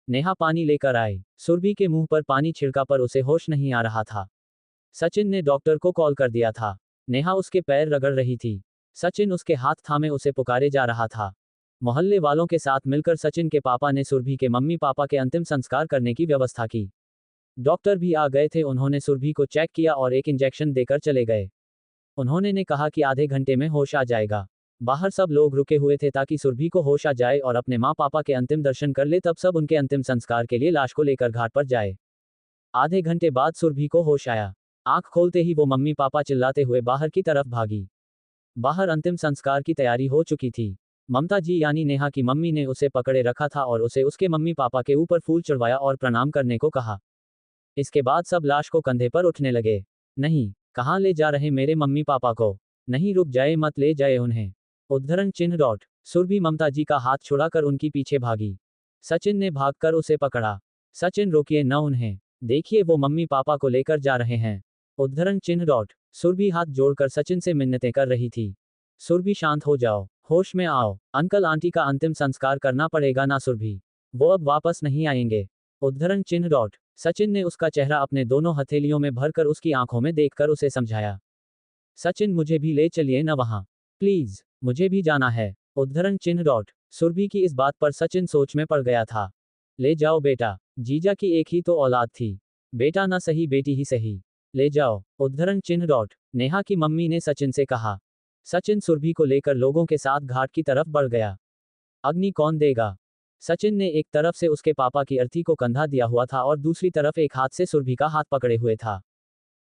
नेहा पानी लेकर आई। सुरभि के मुंह पर पानी छिड़का पर उसे होश नहीं आ रहा था। सचिन ने डॉक्टर को कॉल कर दिया था। नेहा उसके पैर रगड़ रही थी। सचिन उसके हाथ थामे उसे पुकारे जा रहा था। मोहल्ले वालों के साथ मिलकर सचिन के पापा ने सुरभि के मम्मी पापा के अंतिम संस्कार करने की व्यवस्था की। डॉक्टर भी आ गए थे, उन्होंने सुरभि को चेक किया और एक इंजेक्शन देकर चले गए। उन्होंने ने कहा कि आधे घंटे में होश आ जाएगा। बाहर सब लोग रुके हुए थे ताकि सुरभि को होश आ जाए और अपने माँ पापा के अंतिम दर्शन कर ले, तब सब उनके अंतिम संस्कार के लिए लाश को लेकर घाट पर जाए। आधे घंटे बाद सुरभि को होश आया। आंख खोलते ही वो मम्मी पापा चिल्लाते हुए बाहर की तरफ भागी। बाहर अंतिम संस्कार की तैयारी हो चुकी थी। ममता जी यानी नेहा की मम्मी ने उसे पकड़े रखा था और उसे उसके मम्मी पापा के ऊपर फूल चढ़वाया और प्रणाम करने को कहा। इसके बाद सब लाश को कंधे पर उठने लगे। नहीं, कहाँ ले जा रहे मेरे मम्मी पापा को? नहीं रुक जाए, मत ले जाए उन्हें। उद्धरण चिन्ह डॉट। सुरभि ममता जी का हाथ छुड़ाकर उनकी पीछे भागी। सचिन ने भागकर उसे पकड़ा। सचिन रोकिए न उन्हें, देखिए वो मम्मी पापा को लेकर जा रहे हैं। उद्धरण चिन्ह डॉट। सुरभि हाथ जोड़कर सचिन से मिन्नतें कर रही थी। सुरभि शांत हो जाओ, होश में आओ, अंकल आंटी का अंतिम संस्कार करना पड़ेगा ना सुरभि, वो अब वापस नहीं आएंगे। उद्धरण चिन्ह डॉट। सचिन ने उसका चेहरा अपने दोनों हथेलियों में भरकर उसकी आंखों में देखकर उसे समझाया। सचिन मुझे भी ले चलिए न वहां, प्लीज, मुझे भी जाना है। उद्धरण चिन्ह डॉट। सुरभि की इस बात पर सचिन सोच में पड़ गया था। ले जाओ बेटा, जीजा की एक ही तो औलाद थी। बेटा ना सही बेटी ही सही। ले जाओ। उद्धरण चिन्ह डॉट। नेहा की मम्मी ने सचिन से कहा। सचिन सुरभि को लेकर लोगों के साथ घाट की तरफ बढ़ गया। अग्नि कौन देगा? सचिन ने एक तरफ से उसके पापा की अर्थी को कंधा दिया हुआ था और दूसरी तरफ एक हाथ से सुरभि का हाथ पकड़े हुए था।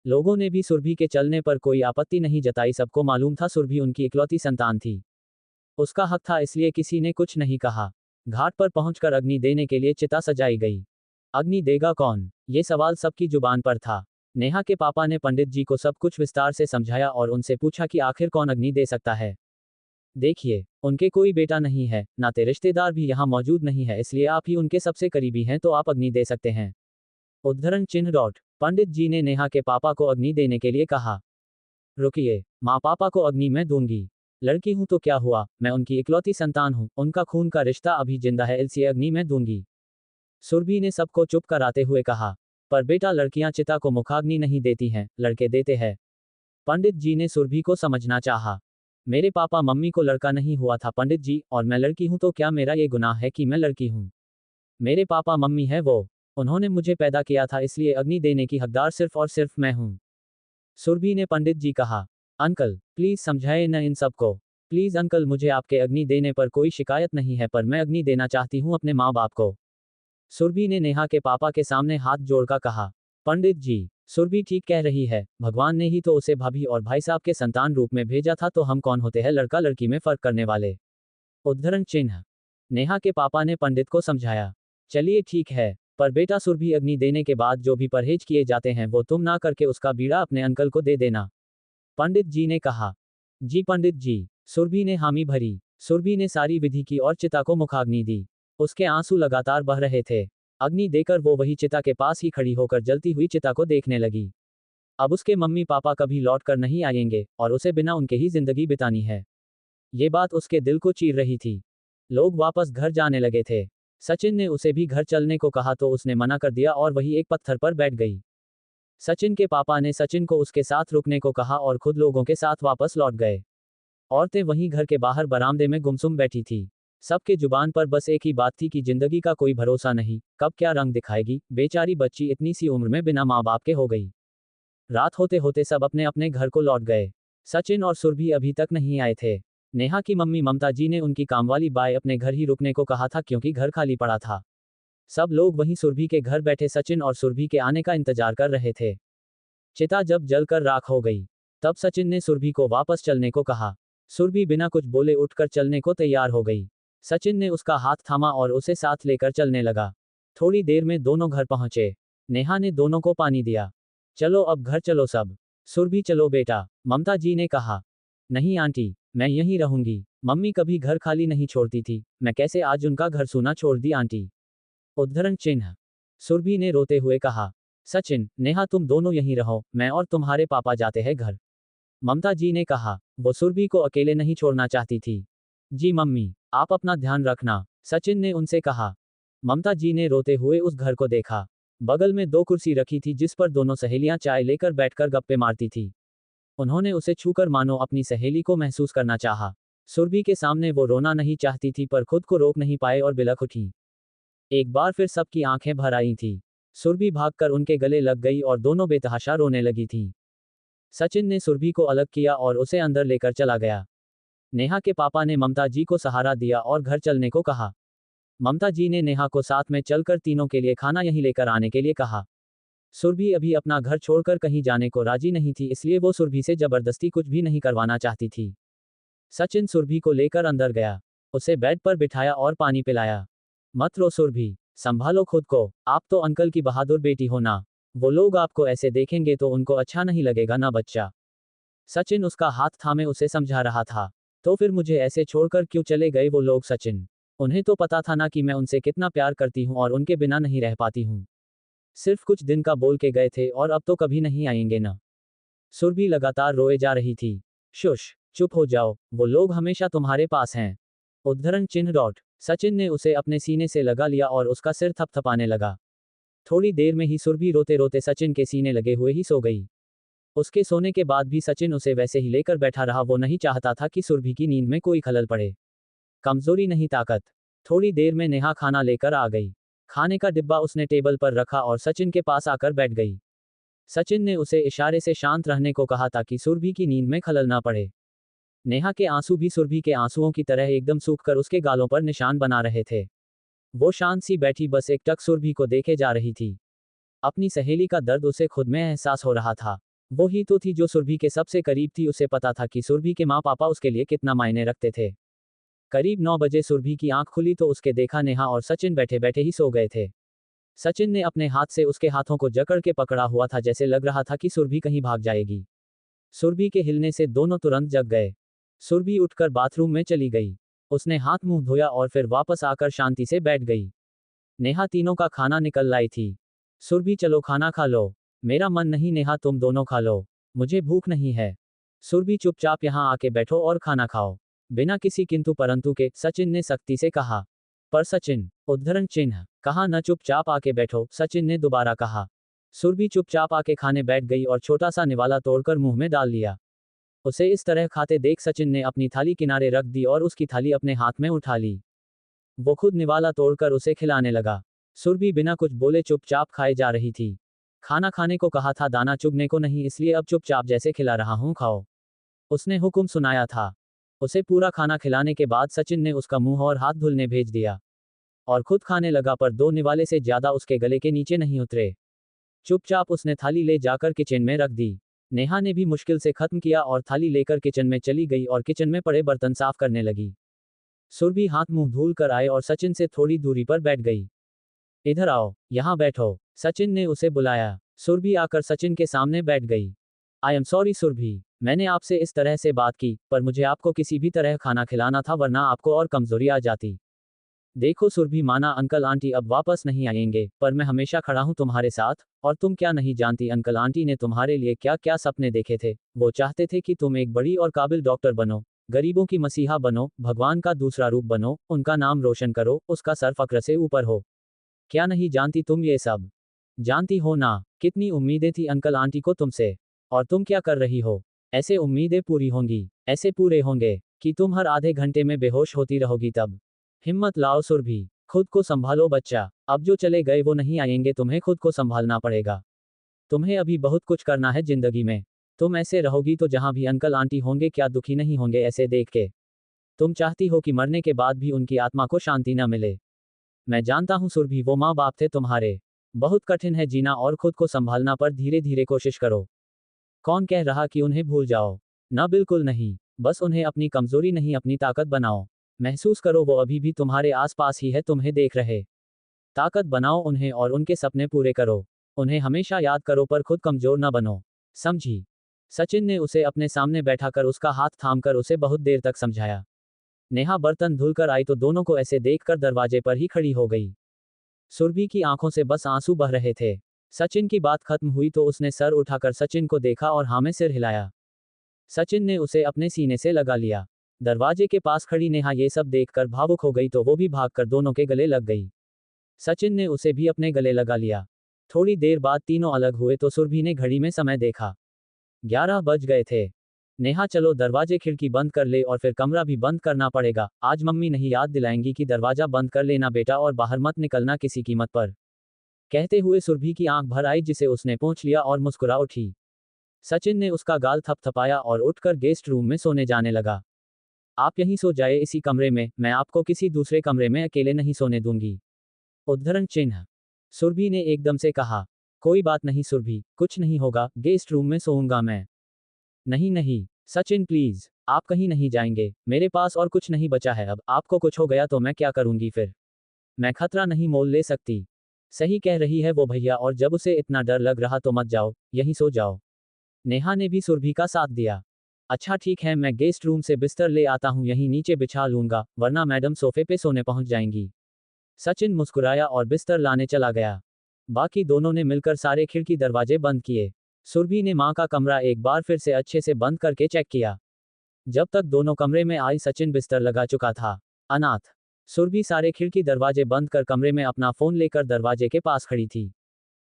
लोगों ने भी सुरभि के चलने पर कोई आपत्ति नहीं जताई। सबको मालूम था सुरभि उनकी इकलौती संतान थी। उसका हक था, इसलिए किसी ने कुछ नहीं कहा। घाट पर पहुंचकर अग्नि देने के लिए चिता सजाई गई। अग्नि देगा कौन, ये सवाल सबकी जुबान पर था। नेहा के पापा ने पंडित जी को सब कुछ विस्तार से समझाया और उनसे पूछा कि आखिर कौन अग्नि दे सकता है। देखिए, उनके कोई बेटा नहीं है, नाते रिश्तेदार भी यहाँ मौजूद नहीं है, इसलिए आप ही उनके सबसे करीबी हैं, तो आप अग्नि दे सकते हैं। उद्धरण चिन्ह डॉट। पंडित जी ने नेहा के पापा को अग्नि देने के लिए कहा। रुकिए, माँ पापा को अग्नि मैं दूंगी। लड़की हूं तो क्या हुआ, मैं उनकी इकलौती संतान हूं, उनका खून का रिश्ता अभी जिंदा है, इसलिए अग्नि मैं दूंगी। सुरभि ने सबको चुप कराते हुए कहा। पर बेटा, लड़कियां चिता को मुखाग्नि नहीं देती हैं, लड़के देते हैं। पंडित जी ने सुरभि को समझना चाहा। मेरे पापा मम्मी को लड़का नहीं हुआ था पंडित जी, और मैं लड़की हूं तो क्या मेरा ये गुनाह है कि मैं लड़की हूं? मेरे पापा मम्मी है वो, उन्होंने मुझे पैदा किया था, इसलिए अग्नि देने की हकदार सिर्फ और सिर्फ मैं हूं। सुरभि ने पंडित जी कहा। अंकल प्लीज समझाए न इन सबको। प्लीज अंकल, मुझे आपके अग्नि देने पर कोई शिकायत नहीं है, पर मैं अग्नि देना चाहती हूं अपने माँ बाप को। सुरभि ने नेहा के पापा के सामने हाथ जोड़कर कहा। पंडित जी, सुरभि ठीक कह रही है, भगवान ने ही तो उसे भाभी और भाई साहब के संतान रूप में भेजा था, तो हम कौन होते हैं लड़का लड़की में फर्क करने वाले? उद्धरण चिन्ह। नेहा के पापा ने पंडित को समझाया। चलिए ठीक है, पर बेटा सुरभि अग्नि देने के बाद जो भी परहेज किए जाते हैं वो तुम ना करके उसका बीड़ा अपने अंकल को दे देना। पंडित जी ने कहा। जी पंडित जी। सुरभि ने हामी भरी। सुरभि ने सारी विधि की और चिता को मुखाग्नि दी। उसके आंसू लगातार बह रहे थे। अग्नि देकर वो वही चिता के पास ही खड़ी होकर जलती हुई चिता को देखने लगी। अब उसके मम्मी पापा कभी लौट कर नहीं आएंगे और उसे बिना उनके ही जिंदगी बितानी है। ये बात उसके दिल को चीर रही थी। लोग वापस घर जाने लगे थे। सचिन ने उसे भी घर चलने को कहा तो उसने मना कर दिया और वही एक पत्थर पर बैठ गई। सचिन के पापा ने सचिन को उसके साथ रुकने को कहा और खुद लोगों के साथ वापस लौट गए। औरतें वहीं घर के बाहर बरामदे में गुमसुम बैठी थी। सबके जुबान पर बस एक ही बात थी कि जिंदगी का कोई भरोसा नहीं, कब क्या रंग दिखाएगी, बेचारी बच्ची इतनी सी उम्र में बिना माँ बाप के हो गई। रात होते होते सब अपने अपने घर को लौट गए। सचिन और सुरभि अभी तक नहीं आए थे। नेहा की मम्मी ममता जी ने उनकी कामवाली बाई अपने घर ही रुकने को कहा था, क्योंकि घर खाली पड़ा था। सब लोग वहीं सुरभि के घर बैठे सचिन और सुरभि के आने का इंतजार कर रहे थे। चिता जब जलकर राख हो गई, तब सचिन ने सुरभि को वापस चलने को कहा। सुरभि बिना कुछ बोले उठकर चलने को तैयार हो गई। सचिन ने उसका हाथ थामा और उसे साथ लेकर चलने लगा। थोड़ी देर में दोनों घर पहुंचे। नेहा ने दोनों को पानी दिया। चलो अब घर चलो सब। सुरभि चलो बेटा, ममता जी ने कहा। नहीं आंटी, मैं यहीं रहूंगी। मम्मी कभी घर खाली नहीं छोड़ती थी, मैं कैसे आज उनका घर सूना छोड़ दी आंटी? उद्धरण चिन्ह। सुरभि ने रोते हुए कहा। सचिन, नेहा तुम दोनों यहीं रहो, मैं और तुम्हारे पापा जाते हैं घर। ममता जी ने कहा। वो सुरभि को अकेले नहीं छोड़ना चाहती थी। जी मम्मी, आप अपना ध्यान रखना, सचिन ने उनसे कहा। ममता जी ने रोते हुए उस घर को देखा। बगल में 2 कुर्सी रखी थी जिस पर दोनों सहेलियां चाय लेकर बैठकर गप्पे मारती थी। उन्होंने उसे छूकर मानो अपनी सहेली को महसूस करना चाहा। सुरभि के सामने वो रोना नहीं चाहती थी, पर खुद को रोक नहीं पाए और बिलख उठी। एक बार फिर सबकी आंखें भर आई थीं। सुरभि भागकर उनके गले लग गई और दोनों बेतहाशा रोने लगी थीं। सचिन ने सुरभि को अलग किया और उसे अंदर लेकर चला गया। नेहा के पापा ने ममता जी को सहारा दिया और घर चलने को कहा। ममता जी ने नेहा को साथ में चलकर तीनों के लिए खाना यहीं लेकर आने के लिए कहा। सुरभि अभी अपना घर छोड़कर कहीं जाने को राजी नहीं थी, इसलिए वो सुरभि से जबरदस्ती कुछ भी नहीं करवाना चाहती थी। सचिन सुरभि को लेकर अंदर गया। उसे बेड पर बिठाया और पानी पिलाया। मत रो सुरभि, संभालो खुद को, आप तो अंकल की बहादुर बेटी हो ना। वो लोग आपको ऐसे देखेंगे तो उनको अच्छा नहीं लगेगा ना बच्चा। सचिन उसका हाथ थामे उसे समझा रहा था। तो फिर मुझे ऐसे छोड़कर क्यों चले गए वो लोग सचिन? उन्हें तो पता था ना कि मैं उनसे कितना प्यार करती हूँ और उनके बिना नहीं रह पाती हूँ। सिर्फ कुछ दिन का बोल के गए थे और अब तो कभी नहीं आएंगे ना। सुरभि लगातार रोए जा रही थी। शुश, चुप हो जाओ, वो लोग हमेशा तुम्हारे पास हैं। उद्धरण चिन्ह डॉट। सचिन ने उसे अपने सीने से लगा लिया और उसका सिर थपथपाने लगा। थोड़ी देर में ही सुरभि रोते रोते सचिन के सीने लगे हुए ही सो गई। उसके सोने के बाद भी सचिन उसे वैसे ही लेकर बैठा रहा। वो नहीं चाहता था कि सुरभि की नींद में कोई खलल पड़े। कमजोरी नहीं ताकत। थोड़ी देर में नेहा खाना लेकर आ गई। खाने का डिब्बा उसने टेबल पर रखा और सचिन के पास आकर बैठ गई। सचिन ने उसे इशारे से शांत रहने को कहा ताकि सुरभि की नींद में खलल ना पड़े। नेहा के आंसू भी सुरभि के आंसुओं की तरह एकदम सूखकर उसके गालों पर निशान बना रहे थे। वो शांत सी बैठी बस एकटक सुरभि को देखे जा रही थी। अपनी सहेली का दर्द उसे खुद में एहसास हो रहा था। वो ही तो थी जो सुरभि के सबसे करीब थी। उसे पता था कि सुरभि के माँ पापा उसके लिए कितना मायने रखते थे। करीब 9 बजे सुरभि की आंख खुली तो उसके देखा नेहा और सचिन बैठे बैठे ही सो गए थे। सचिन ने अपने हाथ से उसके हाथों को जकड़ के पकड़ा हुआ था, जैसे लग रहा था कि सुरभि कहीं भाग जाएगी। सुरभि के हिलने से दोनों तुरंत जग गए। सुरभि उठकर बाथरूम में चली गई। उसने हाथ मुंह धोया और फिर वापस आकर शांति से बैठ गई। नेहा तीनों का खाना निकल लाई थी। सुरभि चलो खाना खा लो। मेरा मन नहीं नेहा, तुम दोनों खा लो, मुझे भूख नहीं है। सुरभि चुपचाप यहाँ आके बैठो और खाना खाओ। बिना किसी किंतु परंतु के सचिन ने सख्ती से कहा। पर सचिन, उद्धरण चिन्ह, कहा न चुपचाप आके बैठो, सचिन ने दोबारा कहा। सुरभि चुपचाप आके खाने बैठ गई और छोटा सा निवाला तोड़कर मुंह में डाल लिया। उसे इस तरह खाते देख सचिन ने अपनी थाली किनारे रख दी और उसकी थाली अपने हाथ में उठा ली। वो खुद निवाला तोड़कर उसे खिलाने लगा। सुरभि बिना कुछ बोले चुपचाप खाए जा रही थी। खाना खाने को कहा था, दाना चुगने को नहीं, इसलिए अब चुपचाप जैसे खिला रहा हूं खाओ, उसने हुक्म सुनाया था। उसे पूरा खाना खिलाने के बाद सचिन ने उसका मुंह और हाथ धुलने भेज दिया और खुद खाने लगा, पर 2 निवाले से ज्यादा उसके गले के नीचे नहीं उतरे। चुपचाप उसने थाली ले जाकर किचन में रख दी। नेहा ने भी मुश्किल से खत्म किया और थाली लेकर किचन में चली गई और किचन में पड़े बर्तन साफ करने लगी। सुरभि हाथ मुंह धुल कर आए और सचिन से थोड़ी दूरी पर बैठ गई। इधर आओ, यहाँ बैठो, सचिन ने उसे बुलाया। सुरभि आकर सचिन के सामने बैठ गई। आई एम सॉरी सुरभि, मैंने आपसे इस तरह से बात की, पर मुझे आपको किसी भी तरह खाना खिलाना था, वरना आपको और कमजोरी आ जाती। देखो सुरभि, माना अंकल आंटी अब वापस नहीं आएंगे, पर मैं हमेशा खड़ा हूं तुम्हारे साथ। और तुम क्या नहीं जानती, अंकल आंटी ने तुम्हारे लिए क्या क्या सपने देखे थे। वो चाहते थे कि तुम एक बड़ी और काबिल डॉक्टर बनो, गरीबों की मसीहा बनो, भगवान का दूसरा रूप बनो, उनका नाम रोशन करो, उसका सर फक्र से ऊपर हो। क्या नहीं जानती तुम ये सब? जानती हो ना, कितनी उम्मीदें थी अंकल आंटी को तुमसे। और तुम क्या कर रही हो? ऐसे उम्मीदें पूरी होंगी, ऐसे पूरे होंगे कि तुम हर आधे घंटे में बेहोश होती रहोगी। तब हिम्मत लाओ सुरभि, खुद को संभालो बच्चा। अब जो चले गए वो नहीं आएंगे, तुम्हें खुद को संभालना पड़ेगा। तुम्हें अभी बहुत कुछ करना है जिंदगी में। तुम ऐसे रहोगी तो जहां भी अंकल आंटी होंगे क्या दुखी नहीं होंगे ऐसे देख के? तुम चाहती हो कि मरने के बाद भी उनकी आत्मा को शांति न मिले। मैं जानता हूं सुरभि, वो माँ बाप थे तुम्हारे। बहुत कठिन है जीना और खुद को संभालना, पर धीरे धीरे कोशिश करो। कौन कह रहा कि उन्हें भूल जाओ? ना, बिल्कुल नहीं। बस उन्हें अपनी कमजोरी नहीं, अपनी ताकत बनाओ। महसूस करो वो अभी भी तुम्हारे आसपास ही है, तुम्हें देख रहे। ताकत बनाओ उन्हें और उनके सपने पूरे करो। उन्हें हमेशा याद करो, पर खुद कमजोर न बनो, समझी? सचिन ने उसे अपने सामने बैठाकर उसका हाथ थामकर उसे बहुत देर तक समझाया। नेहा बर्तन धुलकर आई तो दोनों को ऐसे देखकर दरवाजे पर ही खड़ी हो गई। सुरभि की आंखों से बस आंसू बह रहे थे। सचिन की बात खत्म हुई तो उसने सर उठाकर सचिन को देखा और हाँ में सिर हिलाया। सचिन ने उसे अपने सीने से लगा लिया। दरवाजे के पास खड़ी नेहा ये सब देखकर भावुक हो गई तो वो भी भागकर दोनों के गले लग गई। सचिन ने उसे भी अपने गले लगा लिया। थोड़ी देर बाद तीनों अलग हुए तो सुरभि ने घड़ी में समय देखा। 11 बज गए थे। नेहा, चलो दरवाजे खिड़की बंद कर ले और फिर कमरा भी बंद करना पड़ेगा। आज मम्मी नहीं याद दिलाएंगी कि दरवाजा बंद कर लेना बेटा और बाहर मत निकलना किसी कीमत पर। कहते हुए सुरभि की आंख भर आई, जिसे उसने पोंछ लिया और मुस्कुरा उठी। सचिन ने उसका गाल थपथपाया और उठकर गेस्ट रूम में सोने जाने लगा। आप यहीं सो जाए इसी कमरे में, मैं आपको किसी दूसरे कमरे में अकेले नहीं सोने दूंगी। उद्धरण चिन्ह। सुरभि ने एकदम से कहा। कोई बात नहीं सुरभि, कुछ नहीं होगा, गेस्ट रूम में सोऊंगा मैं। नहीं नहीं सचिन प्लीज, आप कहीं नहीं जाएंगे, मेरे पास और कुछ नहीं बचा है अब, आपको कुछ हो गया तो मैं क्या करूंगी फिर? मैं खतरा नहीं मोल ले सकती। सही कह रही है वो भैया, और जब उसे इतना डर लग रहा तो मत जाओ, यहीं सो जाओ। नेहा ने भी सुरभि का साथ दिया। अच्छा ठीक है, मैं गेस्ट रूम से बिस्तर ले आता हूँ, यहीं नीचे बिछा लूंगा, वरना मैडम सोफे पे सोने पहुंच जाएंगी। सचिन मुस्कुराया और बिस्तर लाने चला गया। बाकी दोनों ने मिलकर सारे खिड़की दरवाजे बंद किए। सुरभि ने माँ का कमरा एक बार फिर से अच्छे से बंद करके चेक किया। जब तक दोनों कमरे में आई सचिन बिस्तर लगा चुका था। अनाथ। सुरभि सारे खिड़की दरवाजे बंद कर कमरे में अपना फोन लेकर दरवाजे के पास खड़ी थी।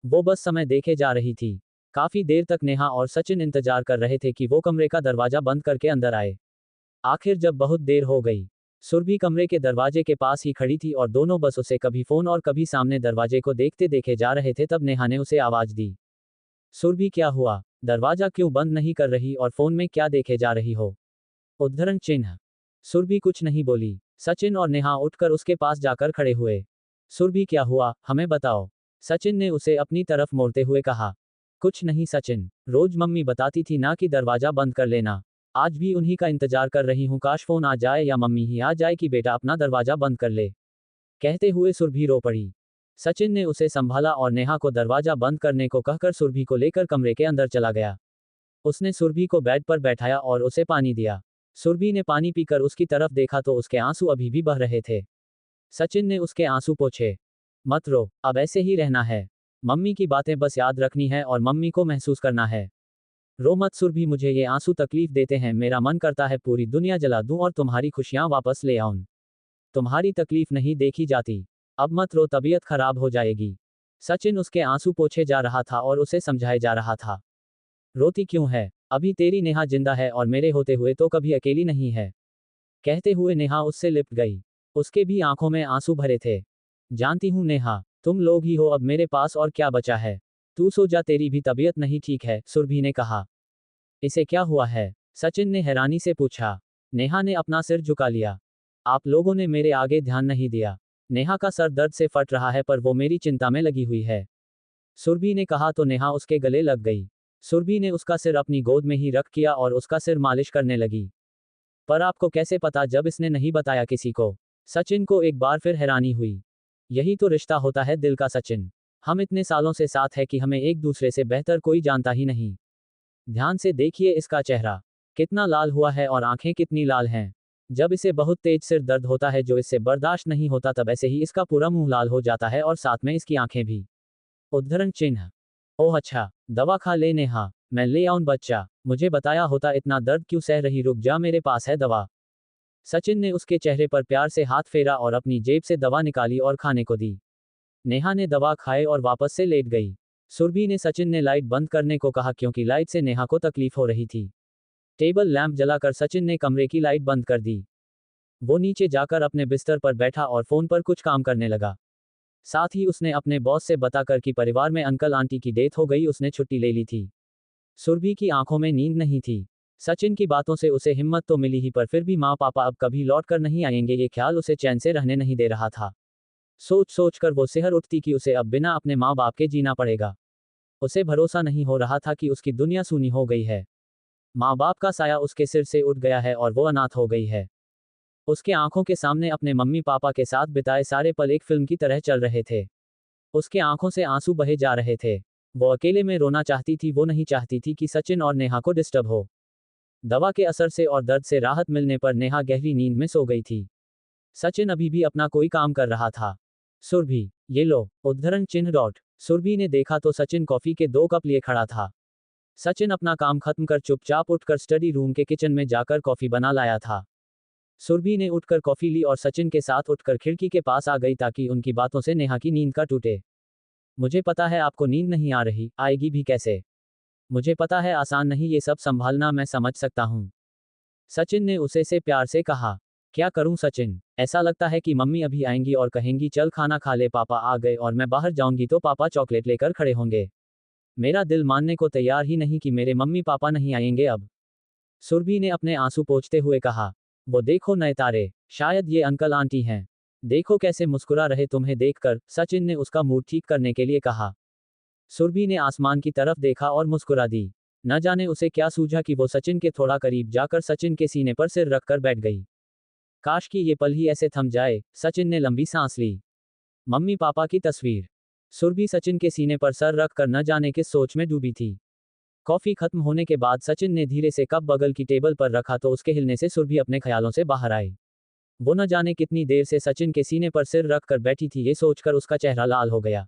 वो बस समय देखे जा रही थी। काफी देर तक नेहा और सचिन इंतजार कर रहे थे कि वो कमरे का दरवाजा बंद करके अंदर आए। आखिर जब बहुत देर हो गई, सुरभि कमरे के दरवाजे के पास ही खड़ी थी और दोनों बस उसे कभी फोन और कभी सामने दरवाजे को देखते देखे जा रहे थे। तब नेहा ने उसे आवाज दी। सुरभि, क्या हुआ? दरवाजा क्यों बंद नहीं कर रही और फोन में क्या देखे जा रही हो? उद्धरण चिन्ह। सुरभि कुछ नहीं बोली। सचिन और नेहा उठकर उसके पास जाकर खड़े हुए। सुरभि, क्या हुआ, हमें बताओ। सचिन ने उसे अपनी तरफ मोड़ते हुए कहा। कुछ नहीं सचिन, रोज मम्मी बताती थी ना कि दरवाजा बंद कर लेना। आज भी उन्हीं का इंतजार कर रही हूँ, काश फोन आ जाए या मम्मी ही आ जाए कि बेटा अपना दरवाजा बंद कर ले। कहते हुए सुरभि रो पड़ी। सचिन ने उसे संभाला और नेहा को दरवाजा बंद करने को कहकर सुरभि को लेकर कमरे के अंदर चला गया। उसने सुरभि को बेड पर बैठाया और उसे पानी दिया। सुरभि ने पानी पीकर उसकी तरफ देखा तो उसके आंसू अभी भी बह रहे थे। सचिन ने उसके आंसू पोंछे। मत रो, अब ऐसे ही रहना है। मम्मी की बातें बस याद रखनी है और मम्मी को महसूस करना है। रो मत सुरभि, मुझे ये आंसू तकलीफ देते हैं। मेरा मन करता है पूरी दुनिया जला दूं और तुम्हारी खुशियां वापस ले आऊं। तुम्हारी तकलीफ नहीं देखी जाती। अब मत रो, तबीयत खराब हो जाएगी। सचिन उसके आंसू पोंछे जा रहा था और उसे समझाए जा रहा था। रोती क्यों है? अभी तेरी नेहा जिंदा है और मेरे होते हुए तो कभी अकेली नहीं है। कहते हुए नेहा उससे लिपट गई। उसके भी आंखों में आंसू भरे थे। जानती हूं नेहा, तुम लोग ही हो अब मेरे पास, और क्या बचा है। तू सो जा, तेरी भी तबीयत नहीं ठीक है, सुरभि ने कहा। इसे क्या हुआ है? सचिन ने हैरानी से पूछा। नेहा ने अपना सिर झुका लिया। आप लोगों ने मेरे आगे ध्यान नहीं दिया। नेहा का सर दर्द से फट रहा है पर वो मेरी चिंता में लगी हुई है। सुरभि ने कहा तो नेहा उसके गले लग गई। सुरभि ने उसका सिर अपनी गोद में ही रख किया और उसका सिर मालिश करने लगी। पर आपको कैसे पता जब इसने नहीं बताया किसी को? सचिन को एक बार फिर हैरानी हुई। यही तो रिश्ता होता है दिल का सचिन। हम इतने सालों से साथ है कि हमें एक दूसरे से बेहतर कोई जानता ही नहीं। ध्यान से देखिए इसका चेहरा कितना लाल हुआ है और आंखें कितनी लाल हैं। जब इसे बहुत तेज सिर दर्द होता है जो इससे बर्दाश्त नहीं होता तब ऐसे ही इसका पूरा मुंह लाल हो जाता है और साथ में इसकी आंखें भी। उद्धरण चिन्ह। ओह अच्छा, दवा खा ले नेहा, मैं ले आऊं बच्चा, मुझे बताया होता इतना दर्द क्यों सह रही, रुक जा मेरे पास है दवा। सचिन ने उसके चेहरे पर प्यार से हाथ फेरा और अपनी जेब से दवा निकाली और खाने को दी। नेहा ने दवा खाए और वापस से लेट गई। सुरभि ने सचिन ने लाइट बंद करने को कहा क्योंकि लाइट से नेहा को तकलीफ हो रही थी। टेबल लैंप जलाकर सचिन ने कमरे की लाइट बंद कर दी। वो नीचे जाकर अपने बिस्तर पर बैठा और फोन पर कुछ काम करने लगा। साथ ही उसने अपने बॉस से बताकर कि परिवार में अंकल आंटी की डेथ हो गई, उसने छुट्टी ले ली थी। सुरभि की आंखों में नींद नहीं थी। सचिन की बातों से उसे हिम्मत तो मिली ही पर फिर भी माँ पापा अब कभी लौट कर नहीं आएंगे ये ख्याल उसे चैन से रहने नहीं दे रहा था। सोच सोच कर वो सिहर उठती कि उसे अब बिना अपने माँ बाप के जीना पड़ेगा। उसे भरोसा नहीं हो रहा था कि उसकी दुनिया सूनी हो गई है। माँ बाप का साया उसके सिर से उठ गया है और वो अनाथ हो गई है। उसके आंखों के सामने अपने मम्मी पापा के साथ बिताए सारे पल एक फिल्म की तरह चल रहे थे। उसके आंखों से आंसू बहे जा रहे थे। वो अकेले में रोना चाहती थी, वो नहीं चाहती थी कि सचिन और नेहा को डिस्टर्ब हो। दवा के असर से और दर्द से राहत मिलने पर नेहा गहरी नींद में सो गई थी। सचिन अभी भी अपना कोई काम कर रहा था। सुरभि, ये लो, उद्धरण चिन्ह डॉट। सुरभि ने देखा तो सचिन कॉफी के 2 कप लिए खड़ा था। सचिन अपना काम खत्म कर चुपचाप उठकर स्टडी रूम के किचन में जाकर कॉफी बना लाया था। सुरभि ने उठकर कॉफी ली और सचिन के साथ उठकर खिड़की के पास आ गई ताकि उनकी बातों से नेहा की नींद का टूटे। मुझे पता है आपको नींद नहीं आ रही, आएगी भी कैसे। मुझे पता है आसान नहीं ये सब संभालना, मैं समझ सकता हूँ। सचिन ने उसे से प्यार से कहा। क्या करूं सचिन, ऐसा लगता है कि मम्मी अभी आएंगी और कहेंगी चल खाना खा ले, पापा आ गए, और मैं बाहर जाऊंगी तो पापा चॉकलेट लेकर खड़े होंगे। मेरा दिल मानने को तैयार ही नहीं कि मेरे मम्मी पापा नहीं आएंगे अब। सुरभि ने अपने आंसू पोंछते हुए कहा। वो देखो नए तारे, शायद ये अंकल आंटी हैं। देखो कैसे मुस्कुरा रहे तुम्हें देखकर, सचिन ने उसका मूड ठीक करने के लिए कहा। सुरभि ने आसमान की तरफ देखा और मुस्कुरा दी। न जाने उसे क्या सूझा कि वो सचिन के थोड़ा करीब जाकर सचिन के सीने पर सिर रखकर बैठ गई। काश कि ये पल ही ऐसे थम जाए, सचिन ने लंबी सांस ली। मम्मी पापा की तस्वीर। सुरभि सचिन के सीने पर सर रखकर न जाने किस सोच में डूबी थी। कॉफी खत्म होने के बाद सचिन ने धीरे से कप बगल की टेबल पर रखा तो उसके हिलने से सुरभि अपने ख्यालों से बाहर आई। वो न जाने कितनी देर से सचिन के सीने पर सिर रखकर बैठी थी, ये सोचकर उसका चेहरा लाल हो गया।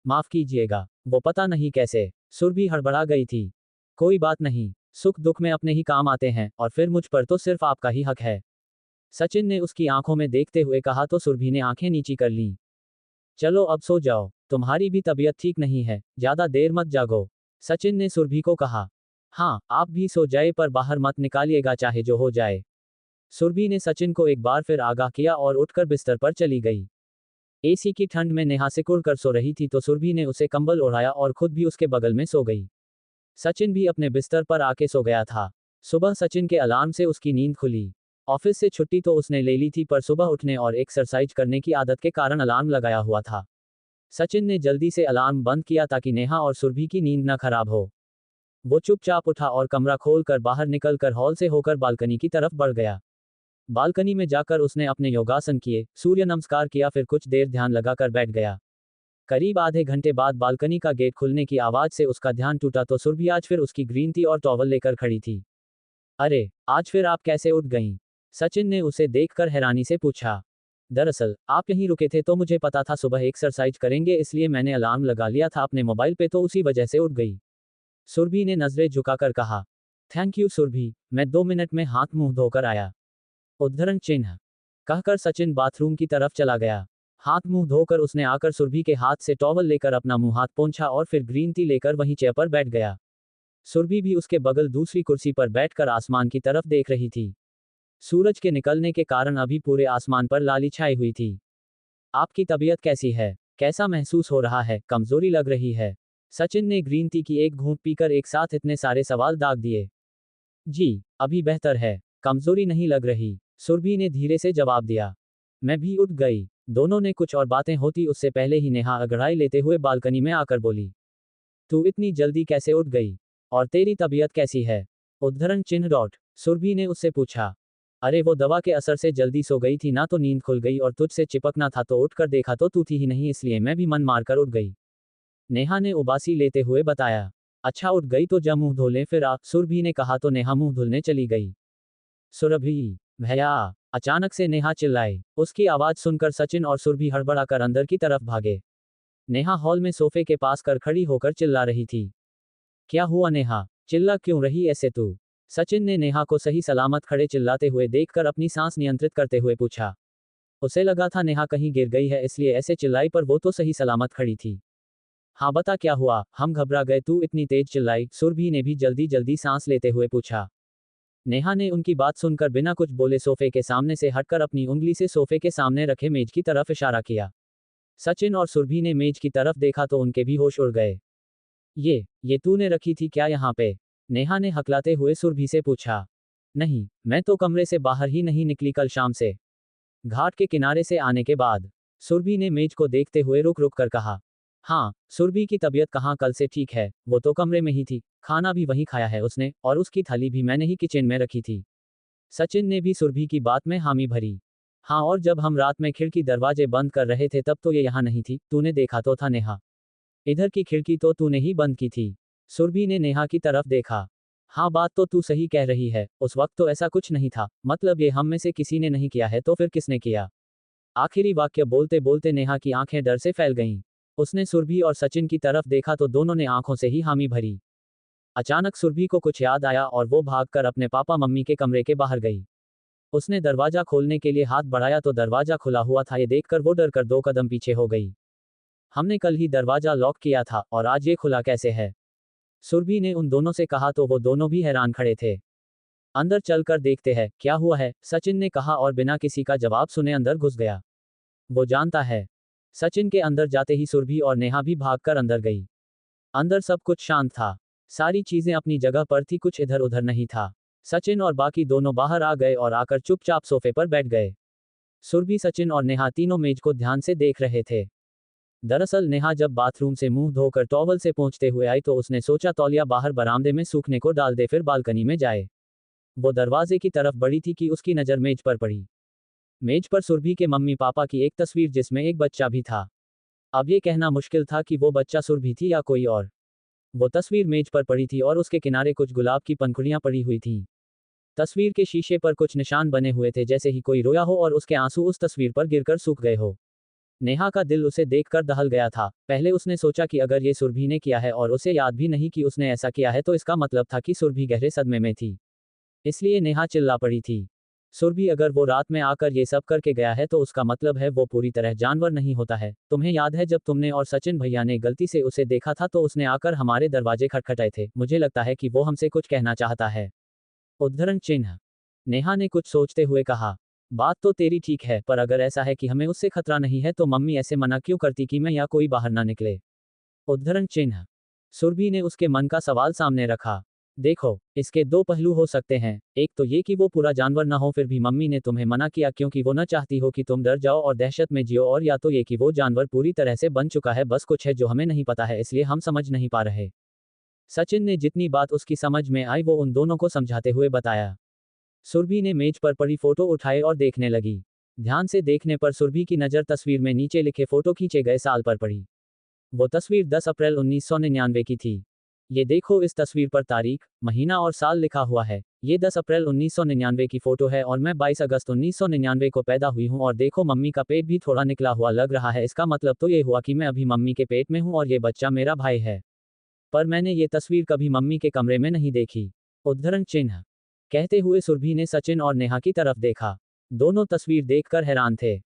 माफ कीजिएगा, वो पता नहीं कैसे। सुरभि हड़बड़ा गई थी। कोई बात नहीं, सुख दुख में अपने ही काम आते हैं, और फिर मुझ पर तो सिर्फ आपका ही हक है। सचिन ने उसकी आंखों में देखते हुए कहा तो सुरभि ने आंखें नीची कर लीं। चलो अब सो जाओ, तुम्हारी भी तबीयत ठीक नहीं है, ज्यादा देर मत जागो, सचिन ने सुरभि को कहा। हाँ, आप भी सो जाए पर बाहर मत निकालिएगा चाहे जो हो जाए। सुरभि ने सचिन को एक बार फिर आगाह किया और उठकर बिस्तर पर चली गई। एसी की ठंड में नेहा सिकुड़ कर सो रही थी तो सुरभि ने उसे कंबल ओढ़ाया और खुद भी उसके बगल में सो गई। सचिन भी अपने बिस्तर पर आके सो गया था। सुबह सचिन के अलार्म से उसकी नींद खुली। ऑफिस से छुट्टी तो उसने ले ली थी पर सुबह उठने और एक्सरसाइज करने की आदत के कारण अलार्म लगाया हुआ था। सचिन ने जल्दी से अलार्म बंद किया ताकि नेहा और सुरभि की नींद न खराब हो। वो चुपचाप उठा और कमरा खोलकर बाहर निकलकर हॉल से होकर बालकनी की तरफ बढ़ गया। बालकनी में जाकर उसने अपने योगासन किए, सूर्य नमस्कार किया, फिर कुछ देर ध्यान लगाकर बैठ गया। करीब आधे घंटे बाद बालकनी का गेट खुलने की आवाज से उसका ध्यान टूटा तो सुरभि आज फिर उसकी ग्रीन टी और टॉवल लेकर खड़ी थी। अरे, आज फिर आप कैसे उठ गईं? सचिन ने उसे देखकर हैरानी से पूछा। दरअसल, आप यहीं रुके थे तो मुझे पता था सुबह एक्सरसाइज करेंगे इसलिए मैंने अलार्म लगा लिया था अपने मोबाइल पे तो उसी वजह से उठ गई। सुरभि ने नजरें झुकाकर कहा। थैंक यू सुरभि, मैं 2 मिनट में हाथ मुंह धोकर आया। उद्धरण चिन्ह कहकर सचिन बाथरूम की तरफ चला गया। हाथ मुंह धोकर उसने आकर सुरभि के हाथ से टॉवल लेकर अपना मुंह हाथ पोंछा और फिर ग्रीन टी लेकर वहीं चेयर पर बैठ गया। सुरभि भी उसके बगल दूसरी कुर्सी पर बैठकर आसमान की तरफ देख रही थी। सूरज के निकलने के कारण अभी पूरे आसमान पर लाली छाई हुई थी। आपकी तबीयत कैसी है? कैसा महसूस हो रहा है? कमजोरी लग रही है? सचिन ने ग्रीन टी की एक घूंट पीकर एक साथ इतने सारे सवाल दाग दिए। जी, अभी बेहतर है, कमजोरी नहीं लग रही, सुरभि ने धीरे से जवाब दिया। मैं भी उठ गई। दोनों ने कुछ और बातें होती उससे पहले ही नेहा अगड़ाई लेते हुए बालकनी में आकर बोली। तू इतनी जल्दी कैसे उठ गई? और तेरी तबीयत कैसी है? उद्धरण चिन्ह डॉट सुरभि ने उससे पूछा। अरे वो दवा के असर से जल्दी सो गई थी ना तो नींद खुल गई और तुझसे चिपकना था तो उठकर देखा तो तू थी ही नहीं इसलिए मैं भी मन मारकर उठ गई। नेहा ने उबासी लेते हुए बताया। अच्छा उठ गई तो जा मुंह धो ले फिर आ, सुरभि ने कहा तो नेहा मुंह धुलने चली गई। सुरभि, भैया, अचानक से नेहा चिल्लाई। उसकी आवाज सुनकर सचिन और सुरभि हड़बड़ाकर अंदर की तरफ भागे। नेहा हॉल में सोफे के पास कर खड़ी होकर चिल्ला रही थी। क्या हुआ नेहा, चिल्ला क्यों रही ऐसे तू? सचिन ने नेहा को सही सलामत खड़े चिल्लाते हुए देखकर अपनी सांस नियंत्रित करते हुए पूछा। उसे लगा था नेहा कहीं गिर गई है इसलिए ऐसे चिल्लाई पर वो तो सही सलामत खड़ी थी। हाँ बता क्या हुआ, हम घबरा गए तू इतनी तेज चिल्लाई, सुरभि ने भी जल्दी जल्दी सांस लेते हुए पूछा। नेहा ने उनकी बात सुनकर बिना कुछ बोले सोफे के सामने से हटकर अपनी उंगली से सोफे के सामने रखे मेज की तरफ इशारा किया। सचिन और सुरभि ने मेज की तरफ देखा तो उनके भी होश उड़ गए। ये तूने रखी थी क्या यहाँ पे? नेहा ने हकलाते हुए सुरभि से पूछा। नहीं, मैं तो कमरे से बाहर ही नहीं निकली कल शाम से। घाट के किनारे से आने के बाद सुरभि ने मेज को देखते हुए रुक रुक कर कहा। हाँ, सुरभि की तबीयत कहाँ कल से ठीक है, वो तो कमरे में ही थी, खाना भी वहीं खाया है उसने, और उसकी थाली भी मैंने ही किचन में रखी थी। सचिन ने भी सुरभि की बात में हामी भरी। हाँ और जब हम रात में खिड़की दरवाजे बंद कर रहे थे तब तो ये यहाँ नहीं थी, तूने देखा तो था नेहा। इधर की खिड़की तो तूने ही बंद की थी। सुरभि ने नेहा की तरफ देखा। हाँ बात तो तू सही कह रही है, उस वक्त तो ऐसा कुछ नहीं था, मतलब ये हम में से किसी ने नहीं किया है तो फिर किसने किया? आखिरी वाक्य बोलते बोलते नेहा की आंखें डर से फैल गईं। उसने सुरभि और सचिन की तरफ देखा तो दोनों ने आंखों से ही हामी भरी। अचानक सुरभि को कुछ याद आया और वो भागकर अपने पापा मम्मी के कमरे के बाहर गई। उसने दरवाजा खोलने के लिए हाथ बढ़ाया तो दरवाजा खुला हुआ था, ये देखकर वो डर कर 2 कदम पीछे हो गई। हमने कल ही दरवाजा लॉक किया था और आज ये खुला कैसे है? सुरभि ने उन दोनों से कहा तो वो दोनों भी हैरान खड़े थे। अंदर चलकर देखते हैं क्या हुआ है, सचिन ने कहा और बिना किसी का जवाब सुने अंदर घुस गया। वो जानता है। सचिन के अंदर जाते ही सुरभि और नेहा भी भागकर अंदर गई। अंदर सब कुछ शांत था। सारी चीजें अपनी जगह पर थी, कुछ इधर उधर नहीं था। सचिन और बाकी दोनों बाहर आ गए और आकर चुपचाप सोफे पर बैठ गए। सुरभि, सचिन और नेहा तीनों मेज को ध्यान से देख रहे थे। दरअसल नेहा जब बाथरूम से मुंह धोकर टॉवल से पोंछते हुए आई तो उसने सोचा तौलिया बाहर बरामदे में सूखने को डाल दे फिर बालकनी में जाए। वो दरवाजे की तरफ बढ़ी थी कि उसकी नजर मेज पर पड़ी। मेज पर सुरभि के मम्मी पापा की एक तस्वीर जिसमें एक बच्चा भी था। अब ये कहना मुश्किल था कि वो बच्चा सुरभि थी या कोई और। वो तस्वीर मेज पर पड़ी थी और उसके किनारे कुछ गुलाब की पंखुड़ियां पड़ी हुई थीं। तस्वीर के शीशे पर कुछ निशान बने हुए थे जैसे ही कोई रोया हो और उसके आंसू उस तस्वीर पर गिरकर सूख गए हो। नेहा का दिल उसे देखकर दहल गया था। पहले उसने सोचा कि अगर ये सुरभि ने किया है और उसे याद भी नहीं कि उसने ऐसा किया है तो इसका मतलब था कि सुरभि गहरे सदमे में थी। इसलिए नेहा चिल्ला पड़ी थी। सुरभि अगर वो रात में आकर ये सब करके गया है तो उसका मतलब है वो पूरी तरह जानवर नहीं होता है। तुम्हें याद है जब तुमने और सचिन भैया ने गलती से उसे देखा था तो उसने आकर हमारे दरवाजे खटखटाए थे। मुझे लगता है कि वो हमसे कुछ कहना चाहता है। उद्धरण चिन्ह नेहा ने कुछ सोचते हुए कहा। बात तो तेरी ठीक है, पर अगर ऐसा है कि हमें उससे खतरा नहीं है तो मम्मी ऐसे मना क्यों करती कि मैं या कोई बाहर ना निकले? उद्धरण चिन्ह। सुरभि ने उसके मन का सवाल सामने रखा। देखो, इसके दो पहलू हो सकते हैं। एक तो ये कि वो पूरा जानवर ना हो, फिर भी मम्मी ने तुम्हें मना किया क्योंकि वो न चाहती हो कि तुम डर जाओ और दहशत में जियो, और या तो ये कि वो जानवर पूरी तरह से बन चुका है, बस कुछ है जो हमें नहीं पता है इसलिए हम समझ नहीं पा रहे। सचिन ने जितनी बात उसकी समझ में आई वो उन दोनों को समझाते हुए बताया। सुरभि ने मेज पर पड़ी फोटो उठाए और देखने लगी। ध्यान से देखने पर सुरभि की नज़र तस्वीर में नीचे लिखे फोटो खींचे गए साल पर पड़ी। वो तस्वीर 10 अप्रैल 1999 की थी। ये देखो, इस तस्वीर पर तारीख, महीना और साल लिखा हुआ है। ये 10 अप्रैल 1999 की फोटो है और मैं 22 अगस्त 1999 को पैदा हुई हूँ, और देखो मम्मी का पेट भी थोड़ा निकला हुआ लग रहा है। इसका मतलब तो ये हुआ कि मैं अभी मम्मी के पेट में हूँ और ये बच्चा मेरा भाई है। पर मैंने ये तस्वीर कभी मम्मी के कमरे में नहीं देखी। उद्धरण चिन्ह। कहते हुए सुरभि ने सचिन और नेहा की तरफ देखा। दोनों तस्वीर देखकर हैरान थे।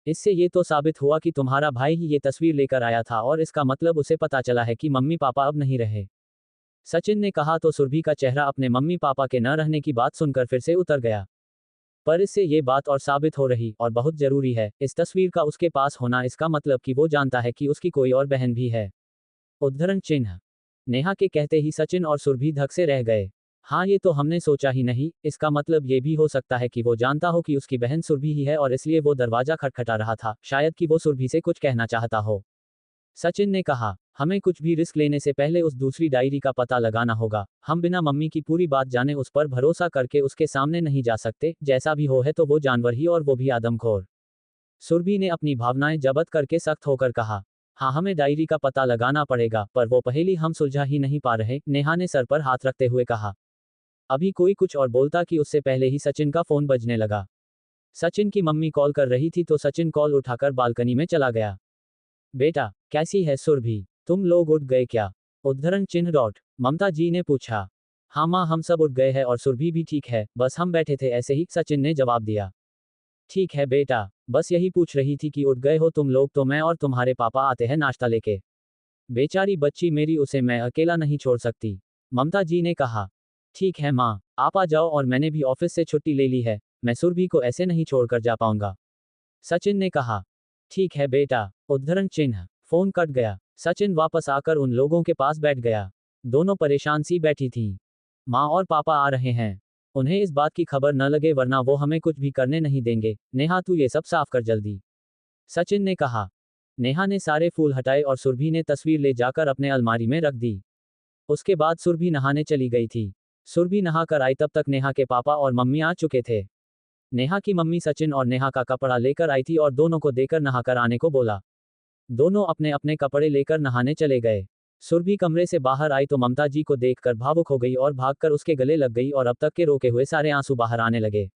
इससे ये तो साबित हुआ कि तुम्हारा भाई ही ये तस्वीर लेकर आया था, और इसका मतलब उसे पता चला है कि मम्मी पापा अब नहीं रहे। सचिन ने कहा तो सुरभि का चेहरा अपने मम्मी पापा के न रहने की बात सुनकर फिर से उतर गया। पर इससे ये बात और साबित हो रही, और बहुत जरूरी है, इस तस्वीर का उसके पास होना, इसका मतलब कि वो जानता है कि उसकी कोई और बहन भी है। उद्धरण चिन्ह। नेहा के कहते ही सचिन और सुरभि धक से रह गए। हाँ, ये तो हमने सोचा ही नहीं। इसका मतलब ये भी हो सकता है कि वो जानता हो कि उसकी बहन सुरभि ही है और इसलिए वो दरवाजा खटखटा रहा था, शायद कि वो सुरभि से कुछ कहना चाहता हो। सचिन ने कहा, हमें कुछ भी रिस्क लेने से पहले उस दूसरी डायरी का पता लगाना होगा। हम बिना मम्मी की पूरी बात जाने उस पर भरोसा करके उसके सामने नहीं जा सकते। जैसा भी हो है तो वो जानवर ही, और वो भी आदमखोर। सुरभि ने अपनी भावनाएं जब्त करके सख्त होकर कहा। हाँ, हमें डायरी का पता लगाना पड़ेगा, पर वो पहेली हम सुलझा ही नहीं पा रहे, नेहा ने सर पर हाथ रखते हुए कहा। अभी कोई कुछ और बोलता कि उससे पहले ही सचिन का फोन बजने लगा। सचिन की मम्मी कॉल कर रही थी तो सचिन कॉल उठाकर बालकनी में चला गया। बेटा, कैसी है सुरभि? तुम लोग उठ गए क्या? उद्धरण चिन्ह डॉट। ममता जी ने पूछा। हाँ माँ, हम सब उठ गए हैं और सुरभि भी ठीक है, बस हम बैठे थे ऐसे ही, सचिन ने जवाब दिया। ठीक है बेटा, बस यही पूछ रही थी कि उठ गए हो तुम लोग तो मैं और तुम्हारे पापा आते हैं नाश्ता लेके। बेचारी बच्ची मेरी, उसे मैं अकेला नहीं छोड़ सकती, ममता जी ने कहा। ठीक है माँ, आप आ जाओ, और मैंने भी ऑफिस से छुट्टी ले ली है, मैं सुरभि को ऐसे नहीं छोड़कर जा पाऊंगा, सचिन ने कहा। ठीक है बेटा। उद्धरण चिन्ह। फोन कट गया। सचिन वापस आकर उन लोगों के पास बैठ गया। दोनों परेशान सी बैठी थीं। माँ और पापा आ रहे हैं, उन्हें इस बात की खबर न लगे वरना वो हमें कुछ भी करने नहीं देंगे। नेहा, तू ये सब साफ कर जल्दी, सचिन ने कहा। नेहा ने सारे फूल हटाए और सुरभि ने तस्वीर ले जाकर अपने अलमारी में रख दी। उसके बाद सुरभि नहाने चली गई थी। सुरभि नहाकर आई तब तक नेहा के पापा और मम्मी आ चुके थे। नेहा की मम्मी सचिन और नेहा का कपड़ा लेकर आई थी और दोनों को देकर नहाकर आने को बोला। दोनों अपने अपने कपड़े लेकर नहाने चले गए। सुरभि कमरे से बाहर आई तो ममता जी को देखकर भावुक हो गई और भागकर उसके गले लग गई और अब तक के रोके हुए सारे आंसू बाहर आने लगे।